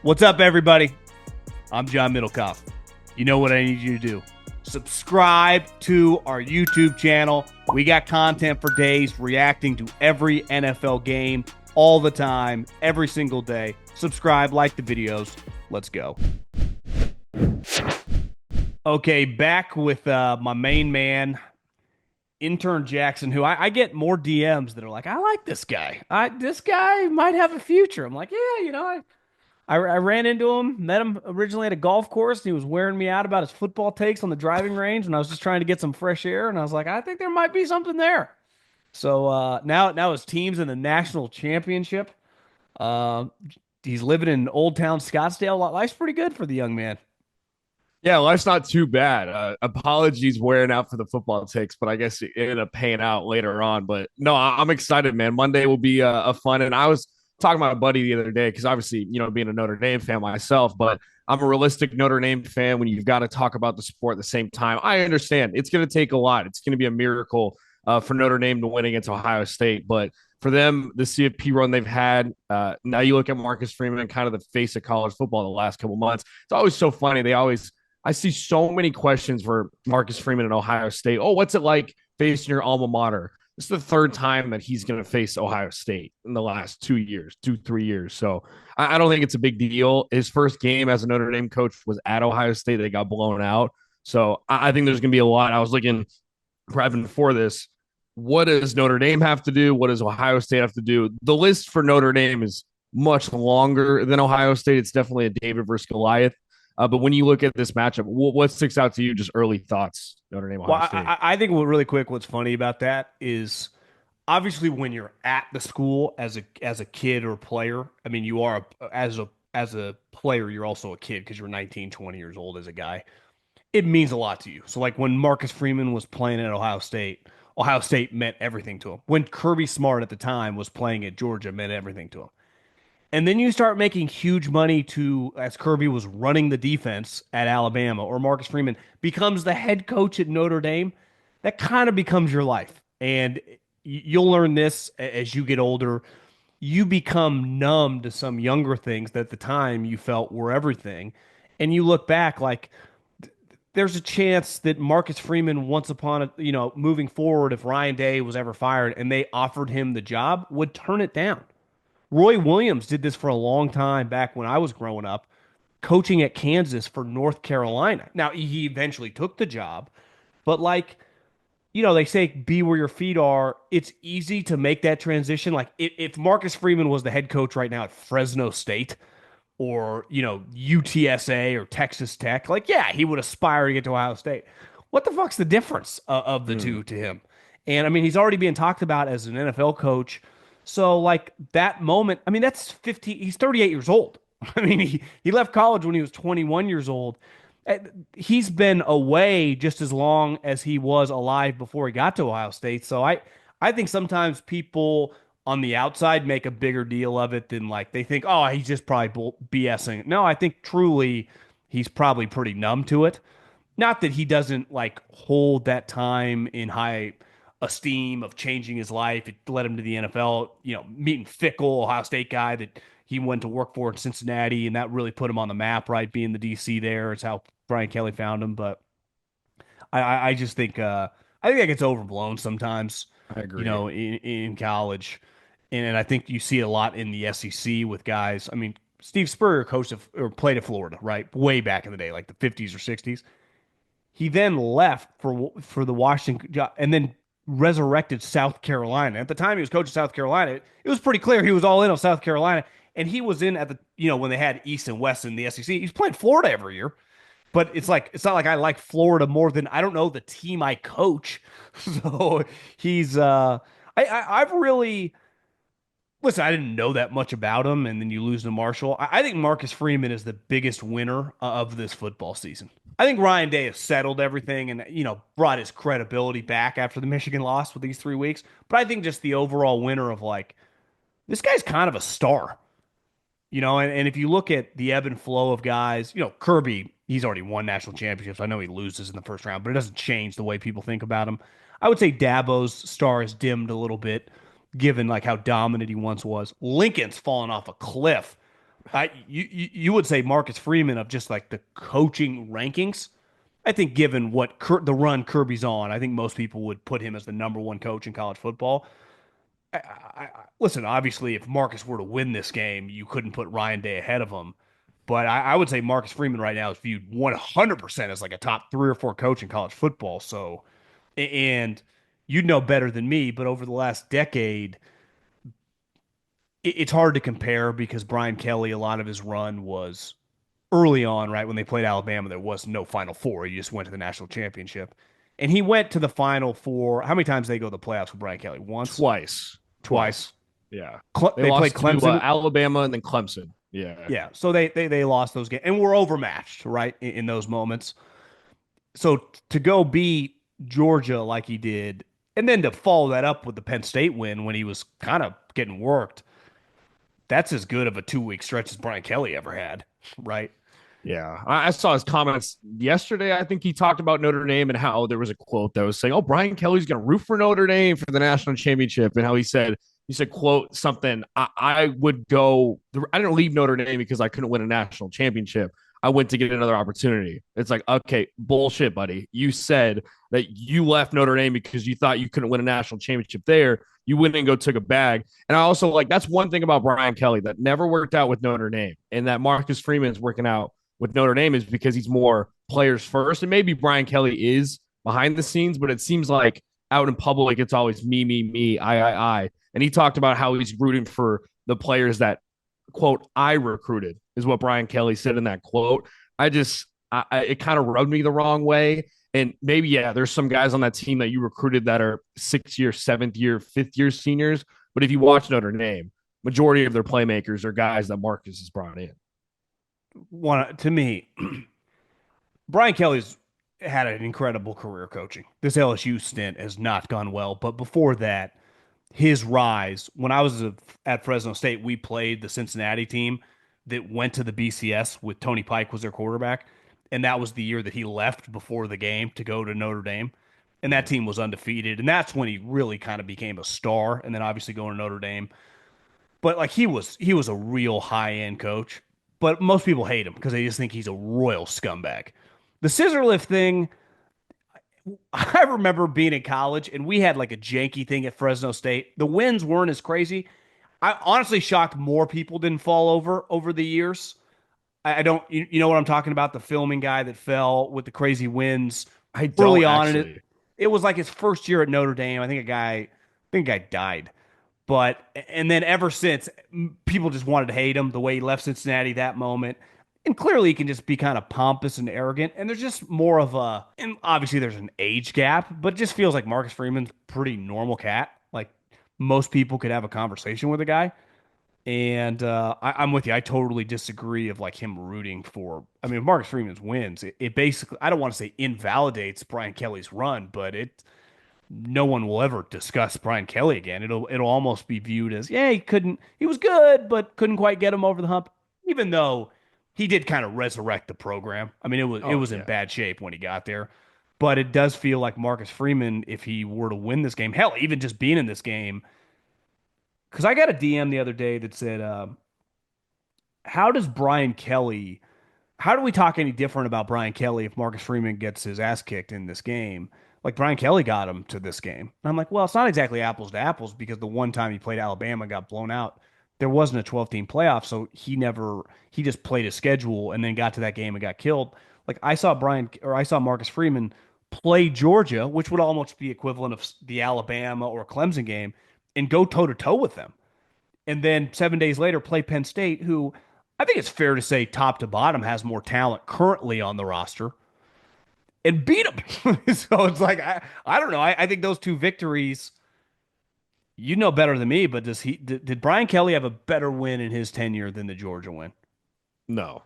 What's up, everybody? I'm John Middlekauff. You know what I need you to do. Subscribe to our YouTube channel. We got content for days reacting to every NFL game all the time, every single day. Subscribe, like the videos. Let's go. Okay, back with my main man, intern Jackson, who I get more DMs that are like, I like this guy. This guy might have a future. I'm like, yeah, I ran into him, met him originally at a golf course, and he was wearing me out about his football takes on the driving range when I was just trying to get some fresh air, and I was like, I think there might be something there. So now his team's in the national championship. Uh, he's living in Old Town Scottsdale. Life's pretty good for the young man. Yeah, life's not too bad. Apologies wearing out for the football takes, but I guess it ended up paying out later on. But no, I'm excited, man. Monday will be a fun. And I was talking to my buddy the other day because obviously, being a Notre Dame fan myself, but I'm a realistic Notre Dame fan when you've got to talk about the sport at the same time. I understand it's going to take a lot. It's going to be a miracle for Notre Dame to win against Ohio State. But for them, the CFP run they've had, now you look at Marcus Freeman, kind of the face of college football the last couple months. It's always so funny. I see so many questions for Marcus Freeman in Ohio State. Oh, what's it like facing your alma mater? This is the third time that he's going to face Ohio State in the last 2 years, 3 years. So I don't think it's a big deal. His first game as a Notre Dame coach was at Ohio State. They got blown out. So I think there's going to be a lot. I was looking prepping for this. What does Notre Dame have to do? What does Ohio State have to do? The list for Notre Dame is much longer than Ohio State. It's definitely a David versus Goliath. But when you look at this matchup, what sticks out to you? Just early thoughts, Notre Dame, Well, Ohio State. I think really quick, what's funny about that is obviously when you're at the school as a kid or player. I mean, you are as a player, you're also a kid because you're 19, 20 years old as a guy. It means a lot to you. So like when Marcus Freeman was playing at Ohio State meant everything to him. When Kirby Smart at the time was playing at Georgia, meant everything to him. And then you start making huge money to, as Kirby was running the defense at Alabama, or Marcus Freeman becomes the head coach at Notre Dame. That kind of becomes your life. And you'll learn this as you get older. You become numb to some younger things that at the time you felt were everything. And you look back like there's a chance that Marcus Freeman, once upon a, moving forward, if Ryan Day was ever fired and they offered him the job, would turn it down. Roy Williams did this for a long time back when I was growing up, coaching at Kansas for North Carolina. Now, he eventually took the job, but they say be where your feet are. It's easy to make that transition. Like if Marcus Freeman was the head coach right now at Fresno State or, UTSA or Texas Tech, like, yeah, he would aspire to get to Ohio State. What the fuck's the difference of the two to him? And I mean, he's already being talked about as an NFL coach. So like that moment, I mean, that's 50, he's 38 years old. I mean, he left college when he was 21 years old. He's been away just as long as he was alive before he got to Ohio State. So I think sometimes people on the outside make a bigger deal of it than like they think, oh, he's just probably BSing. No, I think truly he's probably pretty numb to it. Not that he doesn't like hold that time in high esteem of changing his life. It led him to the NFL, meeting Fickle, Ohio State guy that he went to work for in Cincinnati, and that really put him on the map, right? Being the DC there. It's how Brian Kelly found him. But I just think I think that gets overblown sometimes, I agree. in college. And I think you see it a lot in the SEC with guys. I mean, Steve Spurrier coached or played at Florida, right? Way back in the day, like the 50s or 60s. He then left for the Washington job and then resurrected South Carolina. At the time he was coaching South Carolina, it was pretty clear he was all in on South Carolina. And he was in at the, when they had East and West in the SEC. He's playing Florida every year. But it's not like I like Florida more than I don't know the team I coach. So he's I've really listen, I didn't know that much about him, and then you lose to Marshall. I think Marcus Freeman is the biggest winner of this football season. I think Ryan Day has settled everything and brought his credibility back after the Michigan loss with these 3 weeks. But I think just the overall winner of like this guy's kind of a star. And if you look at the ebb and flow of guys, Kirby, he's already won national championships. I know he loses in the first round, but it doesn't change the way people think about him. I would say Dabo's star has dimmed a little bit, given like how dominant he once was. Lincoln's fallen off a cliff. You would say Marcus Freeman of just like the coaching rankings. I think given what the run Kirby's on, I think most people would put him as the number one coach in college football. Listen, obviously, if Marcus were to win this game, you couldn't put Ryan Day ahead of him. But I would say Marcus Freeman right now is viewed 100% as like a top 3 or 4 coach in college football. So, and you'd know better than me, but over the last decade, it's hard to compare because Brian Kelly, a lot of his run was early on, right? When they played Alabama, there was no Final Four. You just went to the national championship. And he went to the Final Four. How many times did they go to the playoffs with Brian Kelly? Once? Twice. Twice. Yeah. They They played lost to Clemson. Alabama and then Clemson. Yeah. Yeah. So they lost those games and were overmatched, right? In those moments. So to go beat Georgia like he did, and then to follow that up with the Penn State win when he was kind of getting worked, that's as good of a 2 week stretch as Brian Kelly ever had, right? Yeah. I saw his comments yesterday. I think he talked about Notre Dame and how there was a quote that was saying, "Oh, Brian Kelly's going to root for Notre Dame for the national championship," and how he said, quote, something, I would go, I didn't leave Notre Dame because I couldn't win a national championship. I went to get another opportunity. It's like, okay, bullshit, buddy. You said that you left Notre Dame because you thought you couldn't win a national championship there. You went and go took a bag. And I also like, that's one thing about Brian Kelly that never worked out with Notre Dame. And that Marcus Freeman's working out with Notre Dame is because he's more players first. And maybe Brian Kelly is behind the scenes, but it seems like out in public, it's always me, I. And he talked about how he's rooting for the players that, quote, I recruited, is what Brian Kelly said in that quote. It kind of rubbed me the wrong way. And maybe, yeah, there's some guys on that team that you recruited that are 6th year, 7th year, 5th year seniors. But if you watch Notre Dame, majority of their playmakers are guys that Marcus has brought in. One to me, Brian Kelly's had an incredible career coaching. This LSU stint has not gone well, but before that, his rise. When I was at Fresno State, we played the Cincinnati team that went to the BCS with Tony Pike was their quarterback, and that was the year that he left before the game to go to Notre Dame, and that team was undefeated, and that's when he really kind of became a star, and then obviously going to Notre Dame. But like he was a real high end coach, but most people hate him because they just think he's a royal scumbag. The scissor lift thing, I remember being in college and we had like a janky thing at Fresno State. The wins weren't as crazy. I honestly shocked more people didn't fall over the years. I don't, you know what I'm talking about? The filming guy that fell with the crazy wins I early don't on, and it actually. it was like his first year at Notre Dame. I think a guy died. But and then ever since, people just wanted to hate him the way he left Cincinnati that moment. And clearly, he can just be kind of pompous and arrogant. And there's just more of a, and obviously there's an age gap, but it just feels like Marcus Freeman's a pretty normal cat. Like most people could have a conversation with a guy. And I'm with you. I totally disagree of like him rooting for. I mean, if Marcus Freeman's wins, it basically, I don't want to say invalidates Brian Kelly's run, but no one will ever discuss Brian Kelly again. It'll almost be viewed as, yeah, he was good, but couldn't quite get him over the hump, even though he did kind of resurrect the program. I mean, it Oh, was in yeah. bad shape when he got there, but it does feel like Marcus Freeman, if he were to win this game, hell, even just being in this game, because I got a DM the other day that said, "How does Brian Kelly?" How do we talk any different about Brian Kelly if Marcus Freeman gets his ass kicked in this game? Like Brian Kelly got him to this game. And I'm like, well, it's not exactly apples to apples because the one time he played Alabama got blown out. There wasn't a 12 team playoff, so he just played his schedule and then got to that game and got killed. Like I saw Marcus Freeman play Georgia, which would almost be equivalent of the Alabama or Clemson game, and go toe to toe with them and then 7 days later play Penn State, who I think it's fair to say top to bottom has more talent currently on the roster, and beat them. So it's like I don't know. I think those two victories, you know better than me, but did Brian Kelly have a better win in his tenure than the Georgia win? No.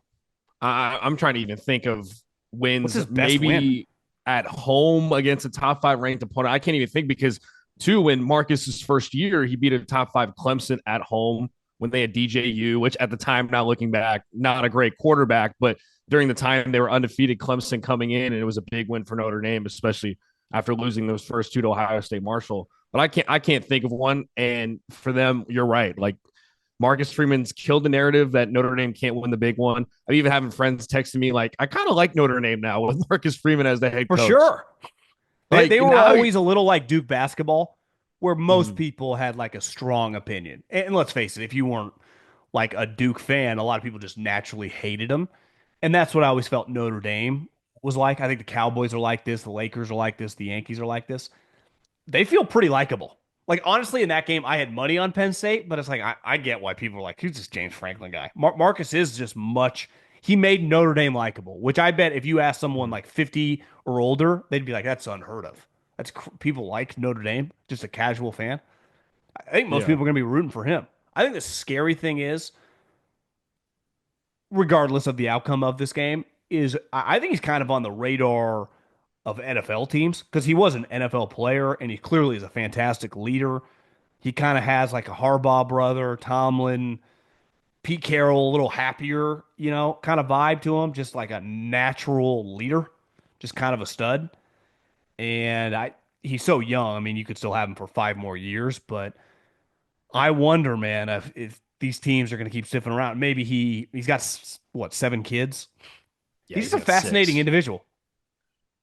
I'm trying to even think of What's wins his best win? maybe at home against a top 5 ranked opponent. I can't even think because, two, in Marcus's first year, he beat a top 5 Clemson at home when they had DJU, which at the time, now looking back, not a great quarterback, but during the time they were undefeated, Clemson coming in, and it was a big win for Notre Dame, especially after losing those first two to Ohio State Marshall. But I can't think of one. And for them, you're right. Like Marcus Freeman's killed the narrative that Notre Dame can't win the big one. I'm even having friends texting me like, I kind of like Notre Dame now with Marcus Freeman as the head For coach. sure. They Like were now, always a little like Duke basketball, where most mm, people had like a strong opinion. And let's face it, if you weren't like a Duke fan, a lot of people just naturally hated them. And that's what I always felt Notre Dame was like. I think the Cowboys are like this, the Lakers are like this, the Yankees are like this. They feel pretty likable. Like honestly, in that game, I had money on Penn State, but it's like I get why people are like, "Who's this James Franklin guy?" Marcus is just much. He made Notre Dame likable, which I bet if you ask someone mm, like 50 or older, they'd be like, "That's unheard of." People like Notre Dame, just a casual fan. I think most yeah, people are going to be rooting for him. I think the scary thing is, regardless of the outcome of this game, is I think he's kind of on the radar of NFL teams because he was an NFL player and he clearly is a fantastic leader. He kind of has like a Harbaugh brother, Tomlin, Pete Carroll, a little happier, kind of vibe to him, just like a natural leader, just kind of a stud. And he's so young. I mean, you could still have him for 5 more years, but I wonder, man, if these teams are going to keep sniffing around. Maybe he's got what, 7 kids. yeah, He's he's just a got fascinating 6. individual.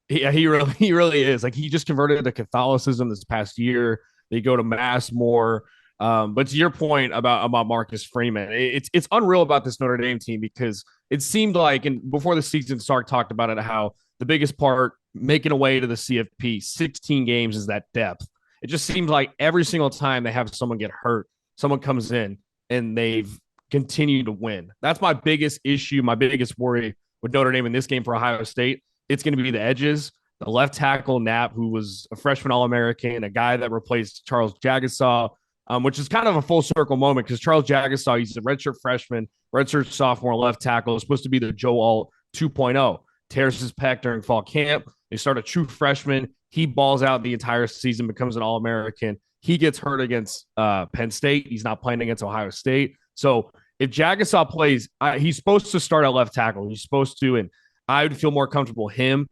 Yeah, he really is. Like he just converted to Catholicism this past year. They go to mass more. But to your point about Marcus Freeman, it's unreal about this Notre Dame team because it seemed like, and before the season, Sark talked about it, how the biggest part making a way to the CFP 16 games is that depth. It just seems like every single time they have someone get hurt, someone comes in and they've continued to win. That's my biggest issue, my biggest worry with Notre Dame in this game for Ohio State. It's going to be the edges. The left tackle, Knapp, who was a freshman All American, a guy that replaced Charles Jagasaw, which is kind of a full circle moment because Charles Jagasaw, he's a redshirt freshman, redshirt sophomore left tackle, is supposed to be the Joe Alt 2.0. Tears his pec during fall camp. They start a true freshman. He balls out the entire season, becomes an All American. He gets hurt against Penn State. He's not playing against Ohio State. So if Jagasaw plays, he's supposed to start at left tackle. He's supposed to, and I would feel more comfortable him.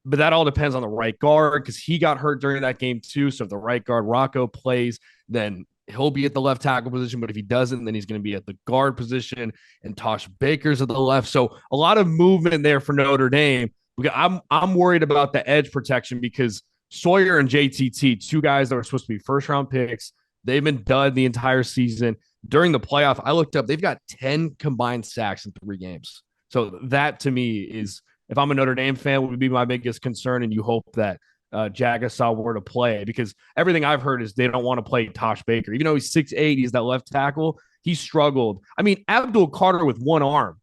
But that all depends on the right guard because he got hurt during that game too. So if the right guard Rocco plays, then he'll be at the left tackle position. But if he doesn't, then he's going to be at the guard position. And Tosh Baker's at the left. So a lot of movement there for Notre Dame. I'm worried about the edge protection because Sawyer and JTT, 2 guys that were supposed to be first round picks, they've been dud the entire season. During the playoff, I looked up, they've got 10 combined sacks in 3 games. So that to me is, if I'm a Notre Dame fan, would be my biggest concern. And you hope that Jagasaw were to play because everything I've heard is they don't want to play Tosh Baker. Even though he's 6'8", he's that left tackle. He struggled. I mean, Abdul Carter with one arm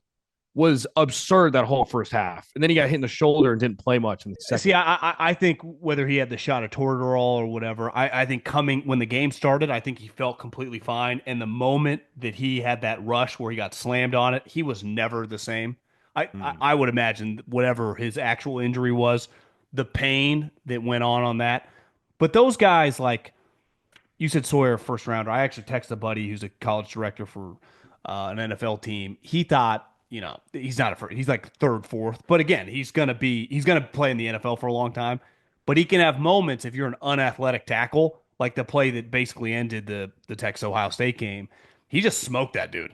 was absurd that whole first half. And then he got hit in the shoulder and didn't play much in the See, second. I think whether he had the shot of Toradol or whatever, I think coming when the game started, I think he felt completely fine. And the moment that he had that rush where he got slammed on it, he was never the same. I would imagine whatever his actual injury was, the pain that went on that. But those guys, like you said, Sawyer first rounder. I actually texted a buddy who's a college director for an NFL team. He thought, he's not a first, he's like third, fourth. But again, he's gonna play in the NFL for a long time. But he can have moments if you're an unathletic tackle, like the play that basically ended the Texas Ohio State game. He just smoked that dude,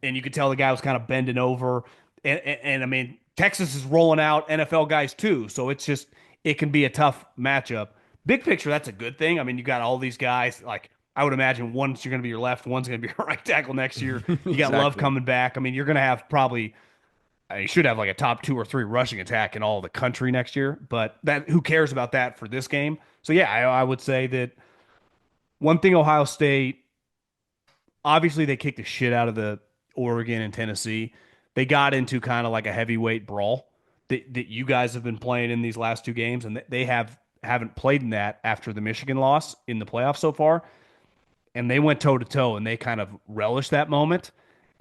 and you could tell the guy was kind of bending over. And I mean, Texas is rolling out NFL guys too, so it can be a tough matchup. Big picture, that's a good thing. I mean, you got all these guys. Like I would imagine, one's you're going to be your left, one's going to be your right tackle next year. You got Love Exactly. coming back. I mean, you're going to have probably you should have like a top 2 or 3 rushing attack in all the country next year. But that who cares about that for this game? So yeah, I would say that one thing Ohio State obviously they kicked the shit out of the Oregon and Tennessee. They got into kind of like a heavyweight brawl that you guys have been playing in these last 2 games, and they haven't played in that after the Michigan loss in the playoffs so far. And they went toe to toe, and they kind of relished that moment.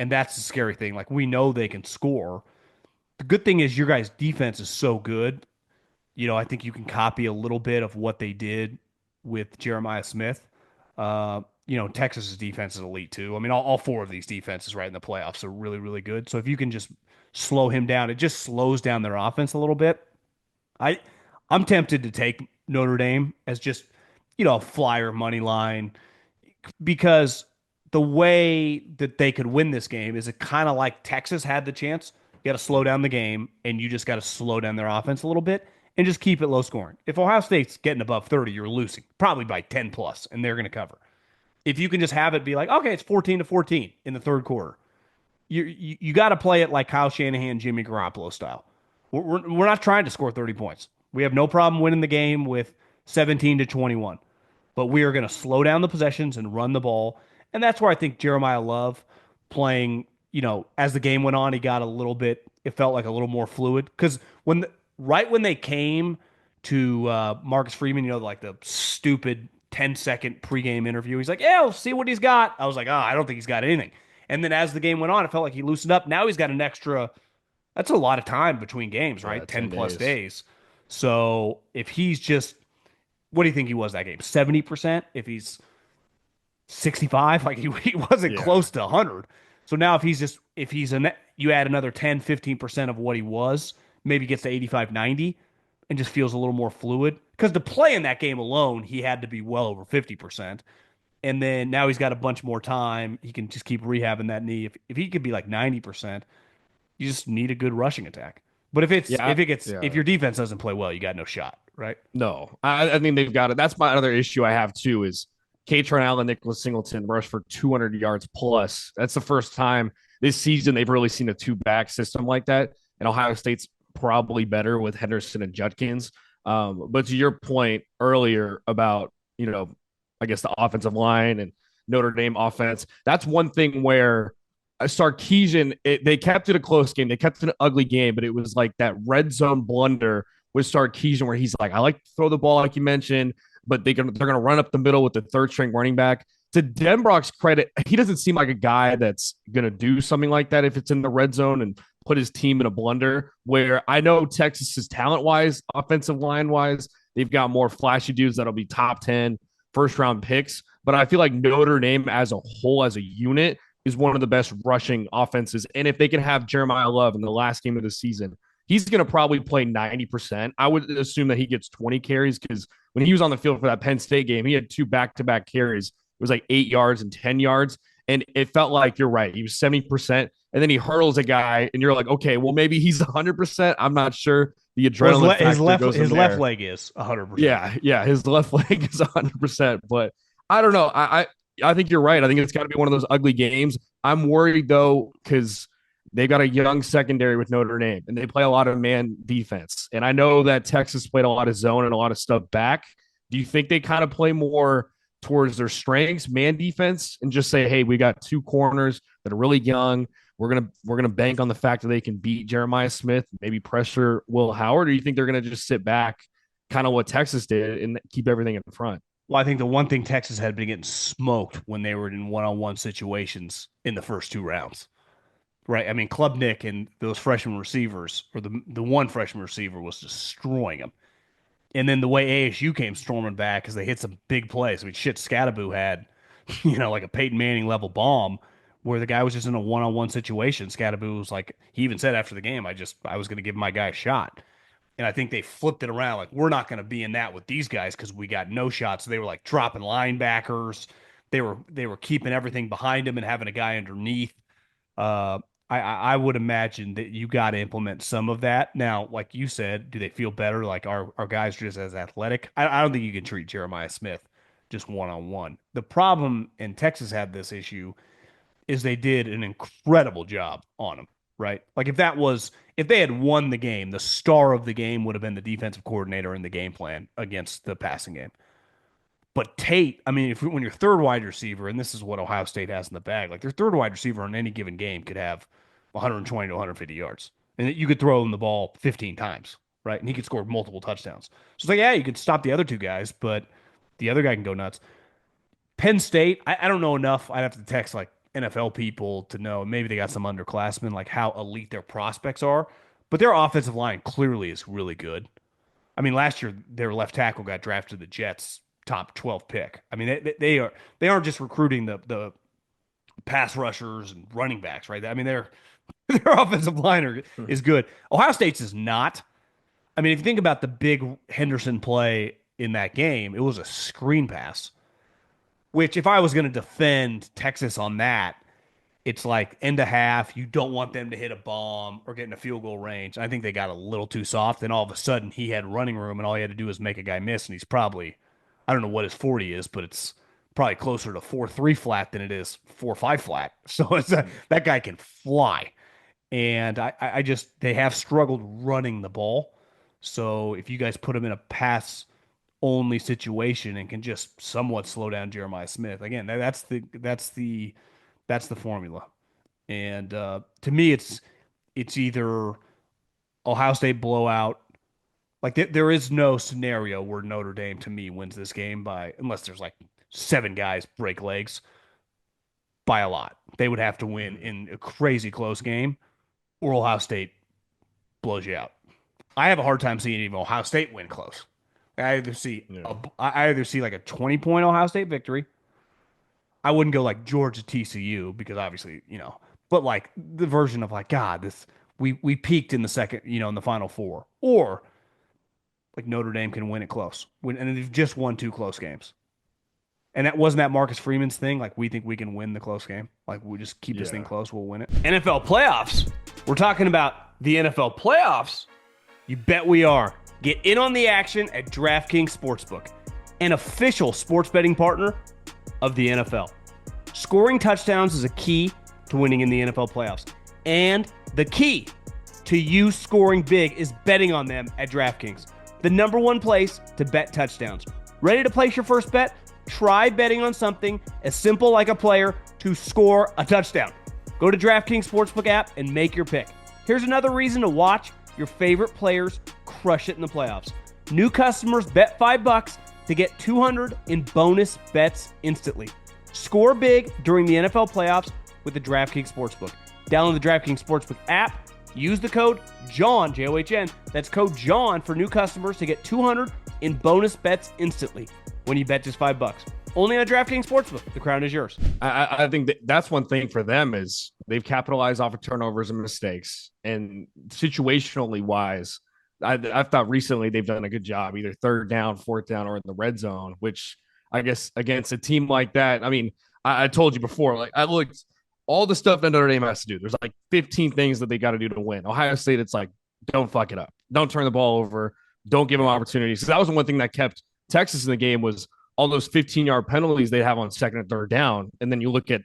And that's the scary thing. Like we know they can score. The good thing is your guys' defense is so good. I think you can copy a little bit of what they did with Jeremiah Smith. Texas's defense is elite too. I mean, all 4 of these defenses right in the playoffs are really, really good. So if you can just slow him down, it just slows down their offense a little bit. I I'm tempted to take Notre Dame as just a flyer money line because the way that they could win this game is it kind of like Texas had the chance. You got to slow down the game, and you just got to slow down their offense a little bit and just keep it low scoring. If Ohio State's getting above 30, you're losing, probably by 10 plus, and they're going to cover. If you can just have it be like, okay, it's 14 to 14 in the third quarter, you got to play it like Kyle Shanahan, Jimmy Garoppolo style. We're not trying to score 30 points. We have no problem winning the game with 17 to 21, but we are going to slow down the possessions and run the ball. And that's where I think Jeremiah Love playing, as the game went on, he got a little bit, it felt like a little more fluid. Because right when they came to Marcus Freeman, like the stupid 10-second pregame interview, he's like, yeah, we'll see what he's got. I was like, I don't think he's got anything. And then as the game went on, it felt like he loosened up. Now he's got an extra, that's a lot of time between games, right? 10 10 plus days. days. So if he's just, what do you think he was that game? 70%? If he's 65, like he wasn't Yeah. close to 100. So now you add another 10, 15% of what he was, maybe gets to 85, 90, and just feels a little more fluid. Because to play in that game alone, he had to be well over 50%. And then now he's got a bunch more time. He can just keep rehabbing that knee. If he could be like 90%, you just need a good rushing attack. But Yeah. if Yeah. your defense doesn't play well, you got no shot, right? No, I think they've got it. That's my other issue I have too is Katron Allen, Nicholas Singleton rushed for 200 yards plus. That's the first time this season they've really seen a two-back system like that. And Ohio State's probably better with Henderson and Judkins. But to your point earlier about, I guess the offensive line and Notre Dame offense, that's one thing where Sarkisian, they kept it a close game. They kept it an ugly game, but it was like that red zone blunder with Sarkisian where he's like, I like to throw the ball, like you mentioned, but they're going to run up the middle with the third string running back. To Denbrock's credit, he doesn't seem like a guy that's going to do something like that if it's in the red zone and put his team in a blunder. Where I know Texas is talent wise, offensive line wise, they've got more flashy dudes that'll be top 10 first round picks. But I feel like Notre Dame as a whole, as a unit, is one of the best rushing offenses. And if they can have Jeremiah Love in the last game of the season, he's going to probably play 90%. I would assume that he gets 20 carries because when he was on the field for that Penn State game, he had two back-to-back carries. It was like 8 yards and 10 yards. And it felt like, you're right, he was 70%. And then he hurdles a guy, and you're like, okay, well, maybe he's 100%. I'm not sure. The Well, adrenaline factor goes in his left there. leg is 100%. Yeah, his left leg is 100%. But I don't know. I think you're right. I think it's got to be one of those ugly games. I'm worried though because they've got a young secondary with Notre Dame, and they play a lot of man defense. And I know that Texas played a lot of zone and a lot of stuff back. Do you think they kind of play more towards their strengths, man defense, and just say, hey, we got two corners that are really young. We're gonna bank on the fact that they can beat Jeremiah Smith, maybe pressure Will Howard, or do you think they're gonna just sit back, kind of what Texas did, and keep everything in front? Well, I think the one thing Texas had been getting smoked when they were in one-on-one situations in the first two rounds, right? I mean, Klubnik and those freshman receivers, or the one freshman receiver, was destroying them. And then the way ASU came storming back because they hit some big plays. I mean, shit, Scattaboo had, like a Peyton Manning level bomb where the guy was just in a one-on-one situation. Scattaboo was like, he even said after the game, I was going to give my guy a shot. And I think they flipped it around. Like, we're not going to be in that with these guys because we got no shots. So they were like dropping linebackers. They were keeping everything behind him and having a guy underneath. I would imagine that you got to implement some of that. Now, like you said, do they feel better? Like, our guys are just as athletic? I don't think you can treat Jeremiah Smith just one on one. The problem, and Texas had this issue, is they did an incredible job on him, right? Like if they had won the game, the star of the game would have been the defensive coordinator in the game plan against the passing game. But Tate, I mean, when your third wide receiver, and this is what Ohio State has in the bag, like their third wide receiver in any given game could have 120 to 150 yards, and you could throw him the ball 15 times, right? And he could score multiple touchdowns. So it's like, yeah, you could stop the other two guys, but the other guy can go nuts. Penn State, I don't know enough. I'd have to text like NFL people to know. Maybe they got some underclassmen, like how elite their prospects are. But their offensive line clearly is really good. I mean, last year their left tackle got drafted to the Jets top 12 pick. I mean, they aren't just recruiting the pass rushers and running backs, right? I mean, their offensive line is good. Ohio State's is not. I mean, if you think about the big Henderson play in that game, it was a screen pass. Which, if I was going to defend Texas on that, it's like end of half. You don't want them to hit a bomb or get in a field goal range. I think they got a little too soft. And all of a sudden, he had running room, and all he had to do was make a guy miss. And he's probably, I don't know what his 40 is, but it's probably closer to 4.3 flat than it is 4.5 flat. So that guy can fly. And I just, they have struggled running the ball. So if you guys put him in a pass only situation and can just somewhat slow down Jeremiah Smith, again, that's the formula. And to me, it's either Ohio State blowout. Like there is no scenario where Notre Dame to me wins this game by unless there's like seven guys break legs by a lot. They would have to win in a crazy close game, or Ohio State blows you out. I have a hard time seeing even Ohio State win close. Yeah. I either see like a 20-point Ohio State victory. I wouldn't go like Georgia TCU because obviously, but like the version of like, God, this we peaked in the second, in the final four. Or like Notre Dame can win it close. And they've just won two close games. And that wasn't that Marcus Freeman's thing. Like, we think we can win the close game. Like, we just keep this thing close, we'll win it. NFL playoffs. We're talking about the NFL playoffs. You bet we are. Get in on the action at DraftKings Sportsbook, an official sports betting partner of the NFL. Scoring touchdowns is a key to winning in the NFL playoffs. And the key to you scoring big is betting on them at DraftKings, the number one place to bet touchdowns. Ready to place your first bet? Try betting on something as simple like a player to score a touchdown. Go to DraftKings Sportsbook app and make your pick. Here's another reason to watch your favorite players crush it in the playoffs. New customers bet $5 to get $200 in bonus bets instantly. Score big during the NFL playoffs with the DraftKings Sportsbook. Download the DraftKings Sportsbook app. Use the code JOHN, J-O-H-N. That's code JOHN for new customers to get $200 in bonus bets instantly when you bet just $5. Only on DraftKings Sportsbook. The crown is yours. I think that's one thing for them is they've capitalized off of turnovers and mistakes. And situationally wise, I've thought recently they've done a good job, either third down, fourth down, or in the red zone, which I guess against a team like that, I mean, I told you before, like I looked all the stuff that Notre Dame has to do. There's like 15 things that they got to do to win. Ohio State, it's like, don't fuck it up. Don't turn the ball over. Don't give them opportunities. Because that was the one thing that kept Texas in the game was all those 15-yard penalties they have on second and third down. And then you look at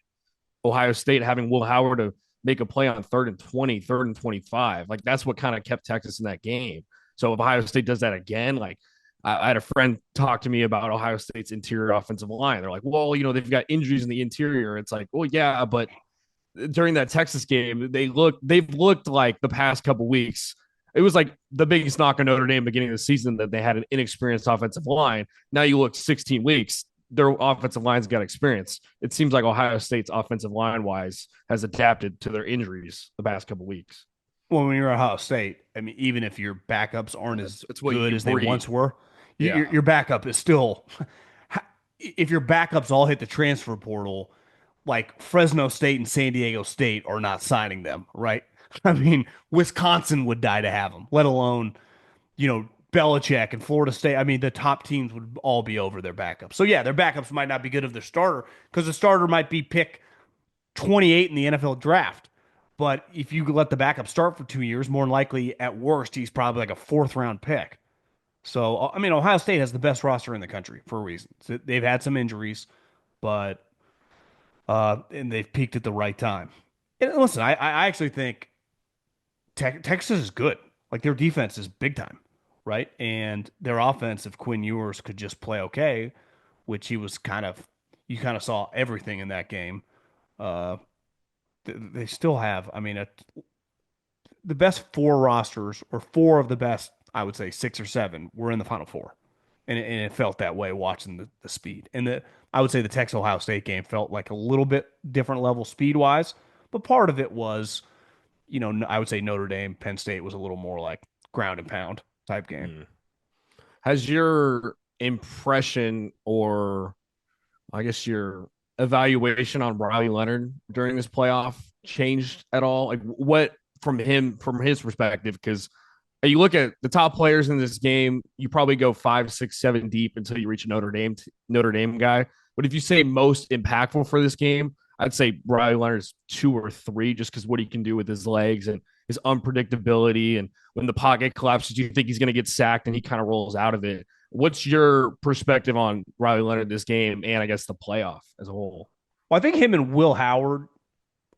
Ohio State having Will Howard to make a play on 3rd and 20, 3rd and 25. Like that's what kind of kept Texas in that game. So if Ohio State does that again, like I had a friend talk to me about Ohio State's interior offensive line. They're like, well, they've got injuries in the interior. It's like, well, yeah, but during that Texas game, they've looked like the past couple weeks. It was like the biggest knock on Notre Dame beginning of the season that they had an inexperienced offensive line. Now you look 16 weeks, their offensive line's got experience. It seems like Ohio State's offensive line wise has adapted to their injuries the past couple weeks. Well, when you're Ohio State, I mean, even if your backups aren't as good as they once were, your backup is still. If your backups all hit the transfer portal, like Fresno State and San Diego State are not signing them, right? I mean, Wisconsin would die to have them, let alone, Belichick and Florida State. I mean, the top teams would all be over their backups. So, yeah, their backups might not be good of their starter because the starter might be pick 28 in the NFL draft. But if you let the backup start for 2 years, more than likely, at worst, he's probably like a fourth-round pick. So, I mean, Ohio State has the best roster in the country for a reason. So they've had some injuries, but and they've peaked at the right time. And listen, I actually think Texas is good. Like their defense is big time, right? And their offense, if Quinn Ewers could just play okay, which he was you kind of saw everything in that game. They still have, I mean, the best four rosters, or four of the best, I would say 6 or 7, were in the Final Four. And it felt that way watching the speed. And I would say the Texas-Ohio State game felt like a little bit different level speed-wise, but part of it was, I would say Notre Dame, Penn State was a little more like ground and pound type game. Has your impression, or I guess your evaluation on Riley Leonard during this playoff changed at all? Like what from his perspective? Because you look at the top players in this game, you probably go 5, 6, 7 deep until you reach a Notre Dame guy. But if you say most impactful for this game, I'd say Riley Leonard's 2 or 3, just because what he can do with his legs and his unpredictability. And when the pocket collapses, you think he's going to get sacked and he kind of rolls out of it. What's your perspective on Riley Leonard this game and I guess the playoff as a whole? Well, I think him and Will Howard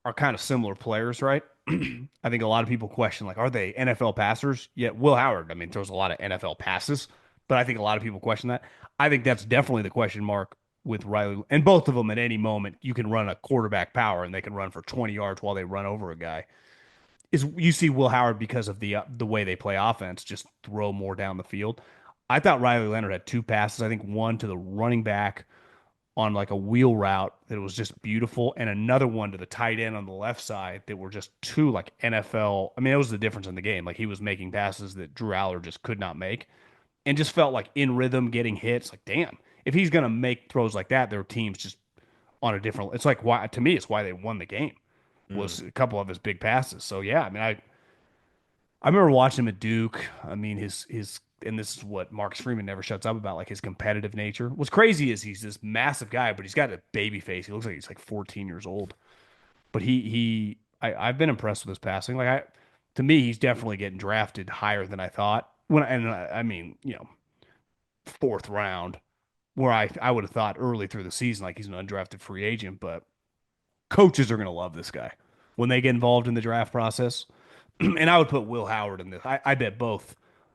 are kind of similar players, right? I think a lot of people question, like, are they NFL passers? Yeah, Will Howard, I mean, throws a lot of NFL passes, but I think a lot of people question that. I think that's definitely the question mark with Riley. And both of them at any moment, you can run a quarterback power and they can run for 20 yards while they run over a guy. Is you see Will Howard because of the way they play offense, just throw more down the field. I thought Riley Leonard had 2 passes. I think one to the running back on like a wheel route that was just beautiful, and another one to the tight end on the left side that were just two like NFL. I mean, it was the difference in the game. Like he was making passes that Drew Aller just could not make, and just felt like in rhythm, getting hits. Like, damn, if he's gonna make throws like that, their team's just on a different. It's like why to me, it's why they won the game was Mm. a couple of his big passes. So yeah, I mean, I remember watching him at Duke. I mean, his and this is what Marcus Freeman never shuts up about, like his competitive nature. What's crazy is he's this massive guy, but he's got a baby face. He looks like he's like 14 years old. But I've been impressed with his passing. To me, he's definitely getting drafted higher than I thought. I mean, fourth round, where I would have thought early through the season, like he's an undrafted free agent. But coaches are gonna love this guy when they get involved in the draft process. And I would put Will Howard in this. I bet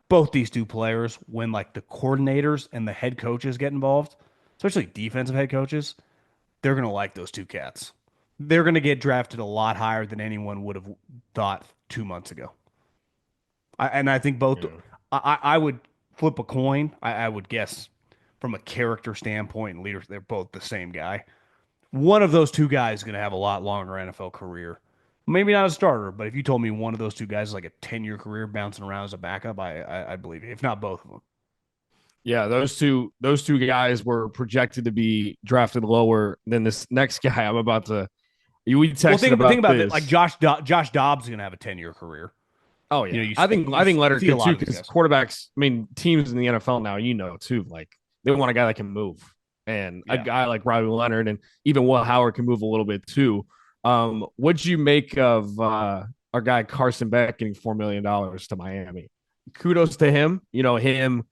both these two players, when like the coordinators and the head coaches get involved, especially defensive head coaches, they're gonna like those two cats. They're gonna get drafted a lot higher than anyone would have thought 2 months ago. And I think both. Yeah. I would flip a coin. I would guess from a character standpoint and leaders, they're both the same guy. One of those two guys is going to have a lot longer NFL career. Maybe not a starter, but if you told me one of those two guys is like a 10-year career bouncing around as a backup, I believe you, if not both of them. Yeah, those two guys were projected to be drafted lower than this next guy I'm about to. We Well, texted think about about that. Like this. Josh Dobbs is going to have a 10-year career. Oh You know, yeah, I think Leonard see a could lot too of these because guys. quarterbacks. I mean, teams in the NFL now, too, like they want a guy that can move, and a Yeah. guy like Riley Leonard and even Will Howard can move a little bit too. What'd you make of our guy Carson Beck getting $4 million to Miami? Kudos to him. Him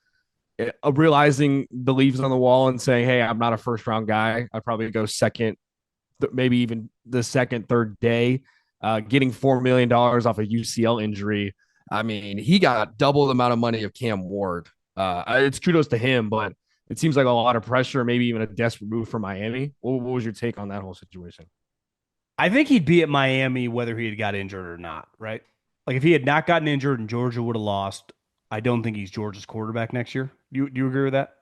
realizing the leaves on the wall and saying, "Hey, I'm not a first round guy. I'd probably go second, maybe even the second, third day." Getting $4 million off a UCL injury. I mean, he got double the amount of money of Cam Ward. It's kudos to him, but it seems like a lot of pressure, maybe even a desperate move for Miami. What was your take on that whole situation? I think he'd be at Miami whether he had got injured or not, right? Like if he had not gotten injured and Georgia would have lost, I don't think he's Georgia's quarterback next year. Do you agree with that?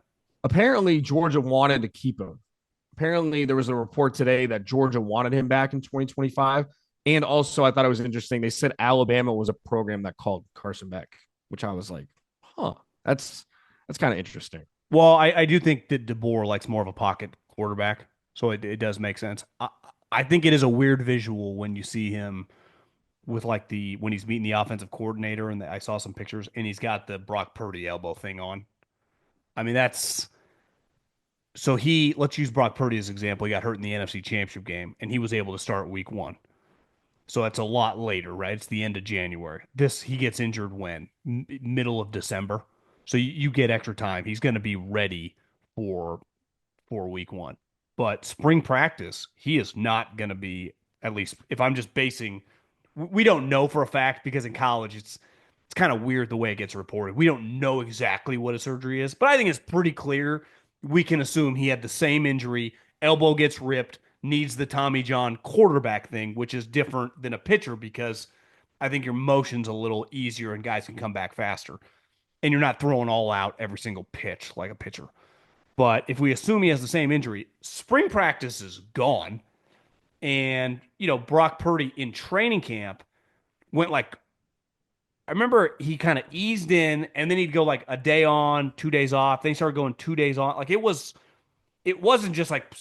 Apparently, Georgia wanted to keep him. Apparently, there was a report today that Georgia wanted him back in 2025. And also, I thought it was interesting. They said Alabama was a program that called Carson Beck, which I was like, huh, that's kind of interesting. Well, I do think that DeBoer likes more of a pocket quarterback, so it does make sense. I think it is a weird visual when you see him with like when he's meeting the offensive coordinator, and I saw some pictures, and he's got the Brock Purdy elbow thing on. I mean, let's use Brock Purdy as an example. He got hurt in the NFC Championship game, and he was able to start week one. So that's a lot later, right? It's the end of January. He gets injured when middle of December. So you get extra time. He's going to be ready for week one. But spring practice, he is not going to be, at least if I'm just basing, we don't know for a fact because in college it's kind of weird the way it gets reported. We don't know exactly what a surgery is, but I think it's pretty clear. We can assume he had the same injury, elbow gets ripped, needs the Tommy John quarterback thing, which is different than a pitcher because I think your motion's a little easier and guys can come back faster. And you're not throwing all out every single pitch like a pitcher. But if we assume he has the same injury, spring practice is gone. And, Brock Purdy in training camp went like, I remember he kind of eased in and then he'd go like a day on, 2 days off. Then he started going 2 days on. Like it wasn't just like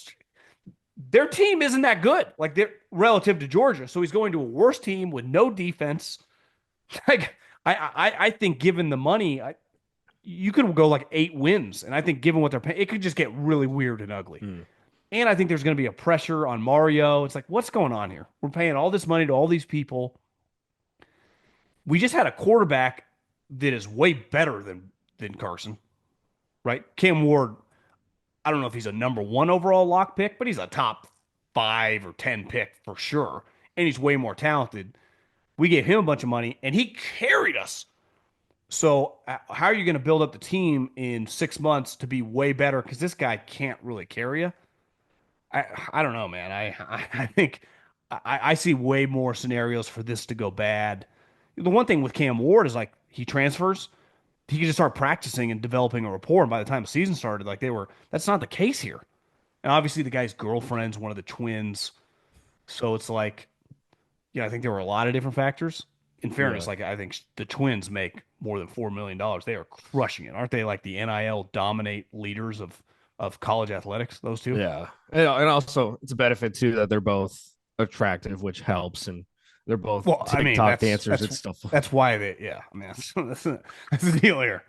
their team isn't that good, like they're relative to Georgia. So he's going to a worse team with no defense. Like I think given the money, you could go like 8 wins, and I think given what they're paying, it could just get really weird and ugly. Hmm. And I think there's going to be a pressure on Mario. It's like, what's going on here? We're paying all this money to all these people. We just had a quarterback that is way better than Carson, right? Cam Ward, I don't know if he's a number one overall lock pick, but he's a top 5 or 10 pick for sure. And he's way more talented. We gave him a bunch of money and he carried us. So, how are you going to build up the team in 6 months to be way better? Because this guy can't really carry you. I don't know, man. I think I see way more scenarios for this to go bad. The one thing with Cam Ward is like he transfers, he can just start practicing and developing a rapport. And by the time the season started, like they were, that's not the case here. And obviously, the guy's girlfriend's one of the twins, so it's like, I think there were a lot of different factors. In fairness, Yeah. like I think the Twins make more than $4 million. They are crushing it, aren't they? Like the NIL dominate leaders of college athletics. Those two. Yeah. And also it's a benefit too that they're both attractive, which helps, and they're both Well, I mean TikTok dancers. It's stuff. that's why they. Yeah, I mean that's the deal here.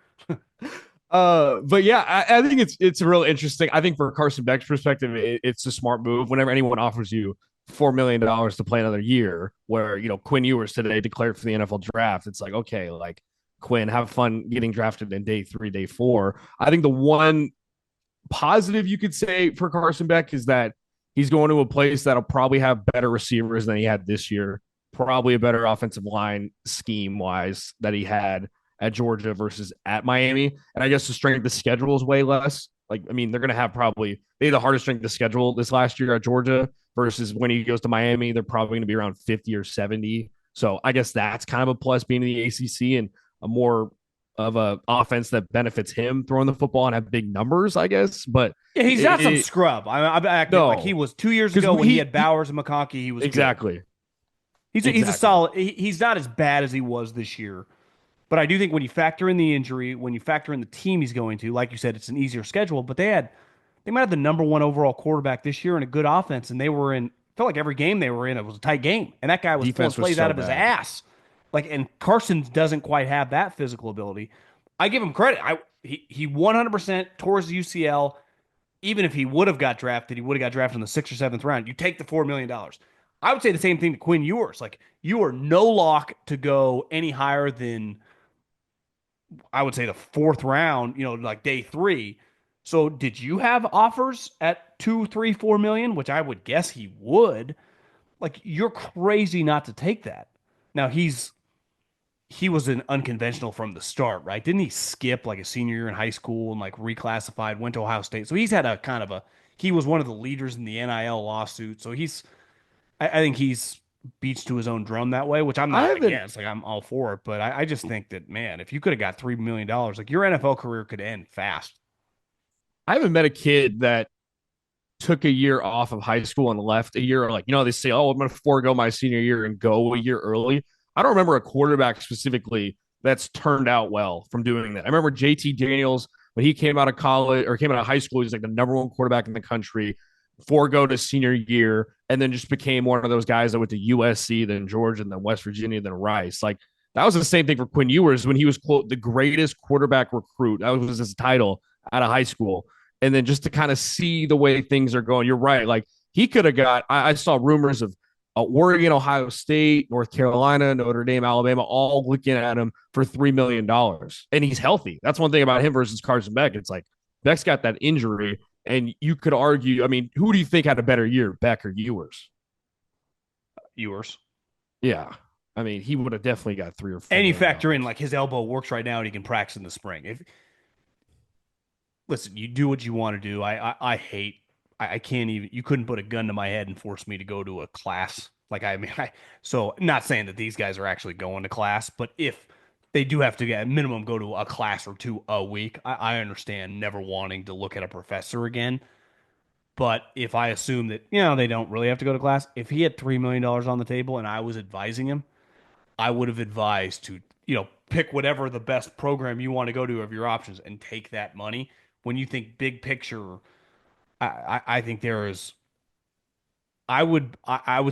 But yeah, I think it's real interesting. I think for Carson Beck's perspective, it's a smart move. Whenever anyone offers you $4 million to play another year, where Quinn Ewers today declared for the NFL draft, it's like, okay, like Quinn, have fun getting drafted in day 3, day 4. I think the one positive you could say for Carson Beck is that he's going to a place that'll probably have better receivers than he had this year, probably a better offensive line scheme wise that he had at Georgia versus at Miami. And I guess the strength of the schedule is way less. Like, I mean, they're going to have they had the hardest strength of schedule this last year at Georgia versus when he goes to Miami, they're probably going to be around 50 or 70. So I guess that's kind of a plus being in the ACC and a more of a offense that benefits him throwing the football and have big numbers, I guess. But Yeah, he's not some scrub. I'm acting like he no, was 2 years because ago when he had Bowers and McConkey. He was good. exactly. He's a Exactly. solid. He's not as bad as he was this year. But I do think when you factor in the injury, when you factor in the team he's going to, like you said, it's an easier schedule. But they might have the number one overall quarterback this year and a good offense, and they were in. Felt like every game they were in, it was a tight game, and that guy was pulling Defense was plays out so of his bad. ass. Like, and Carson doesn't quite have that physical ability. I give him credit. He 100% tore his UCL. Even if he would have got drafted, he would have got drafted in the 6th or 7th round. You take the $4 million. I would say the same thing to Quinn Ewers. Like, you are no lock to go any higher than I would say the 4th round, like day 3. So did you have offers at 2, 3, 4 million, which I would guess he would? Like, you're crazy not to take that. Now he was an unconventional from the start, right? Didn't he skip like a senior year in high school and like reclassified, went to Ohio State? So he's had a kind of he was one of the leaders in the NIL lawsuit. So I think he's beats to his own drum that way, which I'm I not haven't against. Like I'm all for it, but I just think that, man, if you could have got $3 million, like your NFL career could end fast. I haven't met a kid that took a year off of high school and left a year. Like, they say, oh, I'm going to forego my senior year and go a year early. I don't remember a quarterback specifically that's turned out well from doing that. I remember JT Daniels when he came out of college or came out of high school. He's like the number one quarterback in the country, forego to senior year, and then just became one of those guys that went to USC, then Georgia, and then West Virginia, then Rice. Like, that was the same thing for Quinn Ewers when he was, quote, the greatest quarterback recruit. That was his title out of high school. And then just to kind of see the way things are going, you're right. Like, he could have I saw rumors of Oregon, Ohio State, North Carolina, Notre Dame, Alabama, all looking at him for $3 million. And he's healthy. That's one thing about him versus Carson Beck. It's like Beck's got that injury. And you could argue, I mean, who do you think had a better year, Beck or Ewers? Ewers. Yeah. I mean, he would have definitely got 3 or 4 And you million factor in dollars. like his elbow works right now and he can practice in the spring. If listen, you do what you want to do. I hate. I can't even. You couldn't put a gun to my head and force me to go to a class. Like I mean, so not saying that these guys are actually going to class, but if they do have to get at minimum go to a class or two a week, I understand never wanting to look at a professor again. But if I assume that they don't really have to go to class, if he had $3 million on the table and I was advising him, I would have advised to, pick whatever the best program you want to go to of your options and take that money. When you think big picture, I think there is. I would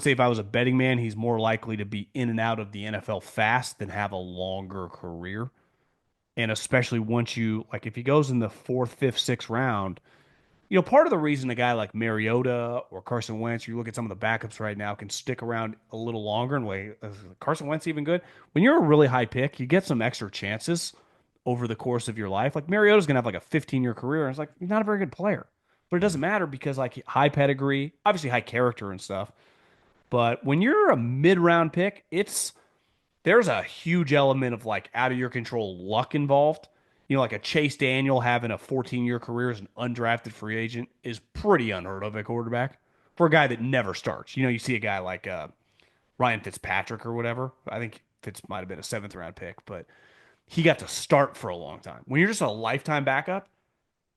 say if I was a betting man, he's more likely to be in and out of the NFL fast than have a longer career. And especially once you like, if he goes in the 4th, 5th, 6th round, part of the reason a guy like Mariota or Carson Wentz, you look at some of the backups right now, can stick around a little longer and wait. Is Carson Wentz even good? When you're a really high pick, you get some extra chances over the course of your life. Like Mariota's gonna have like a 15-year career, and it's like he's not a very good player, but it doesn't matter because like high pedigree, obviously high character and stuff. But when you're a mid-round pick, there's a huge element of like out of your control luck involved. Like a Chase Daniel having a 14-year career as an undrafted free agent is pretty unheard of at quarterback for a guy that never starts. You see a guy like Ryan Fitzpatrick or whatever. I think Fitz might have been a seventh round pick, but he got to start for a long time. When you're just a lifetime backup,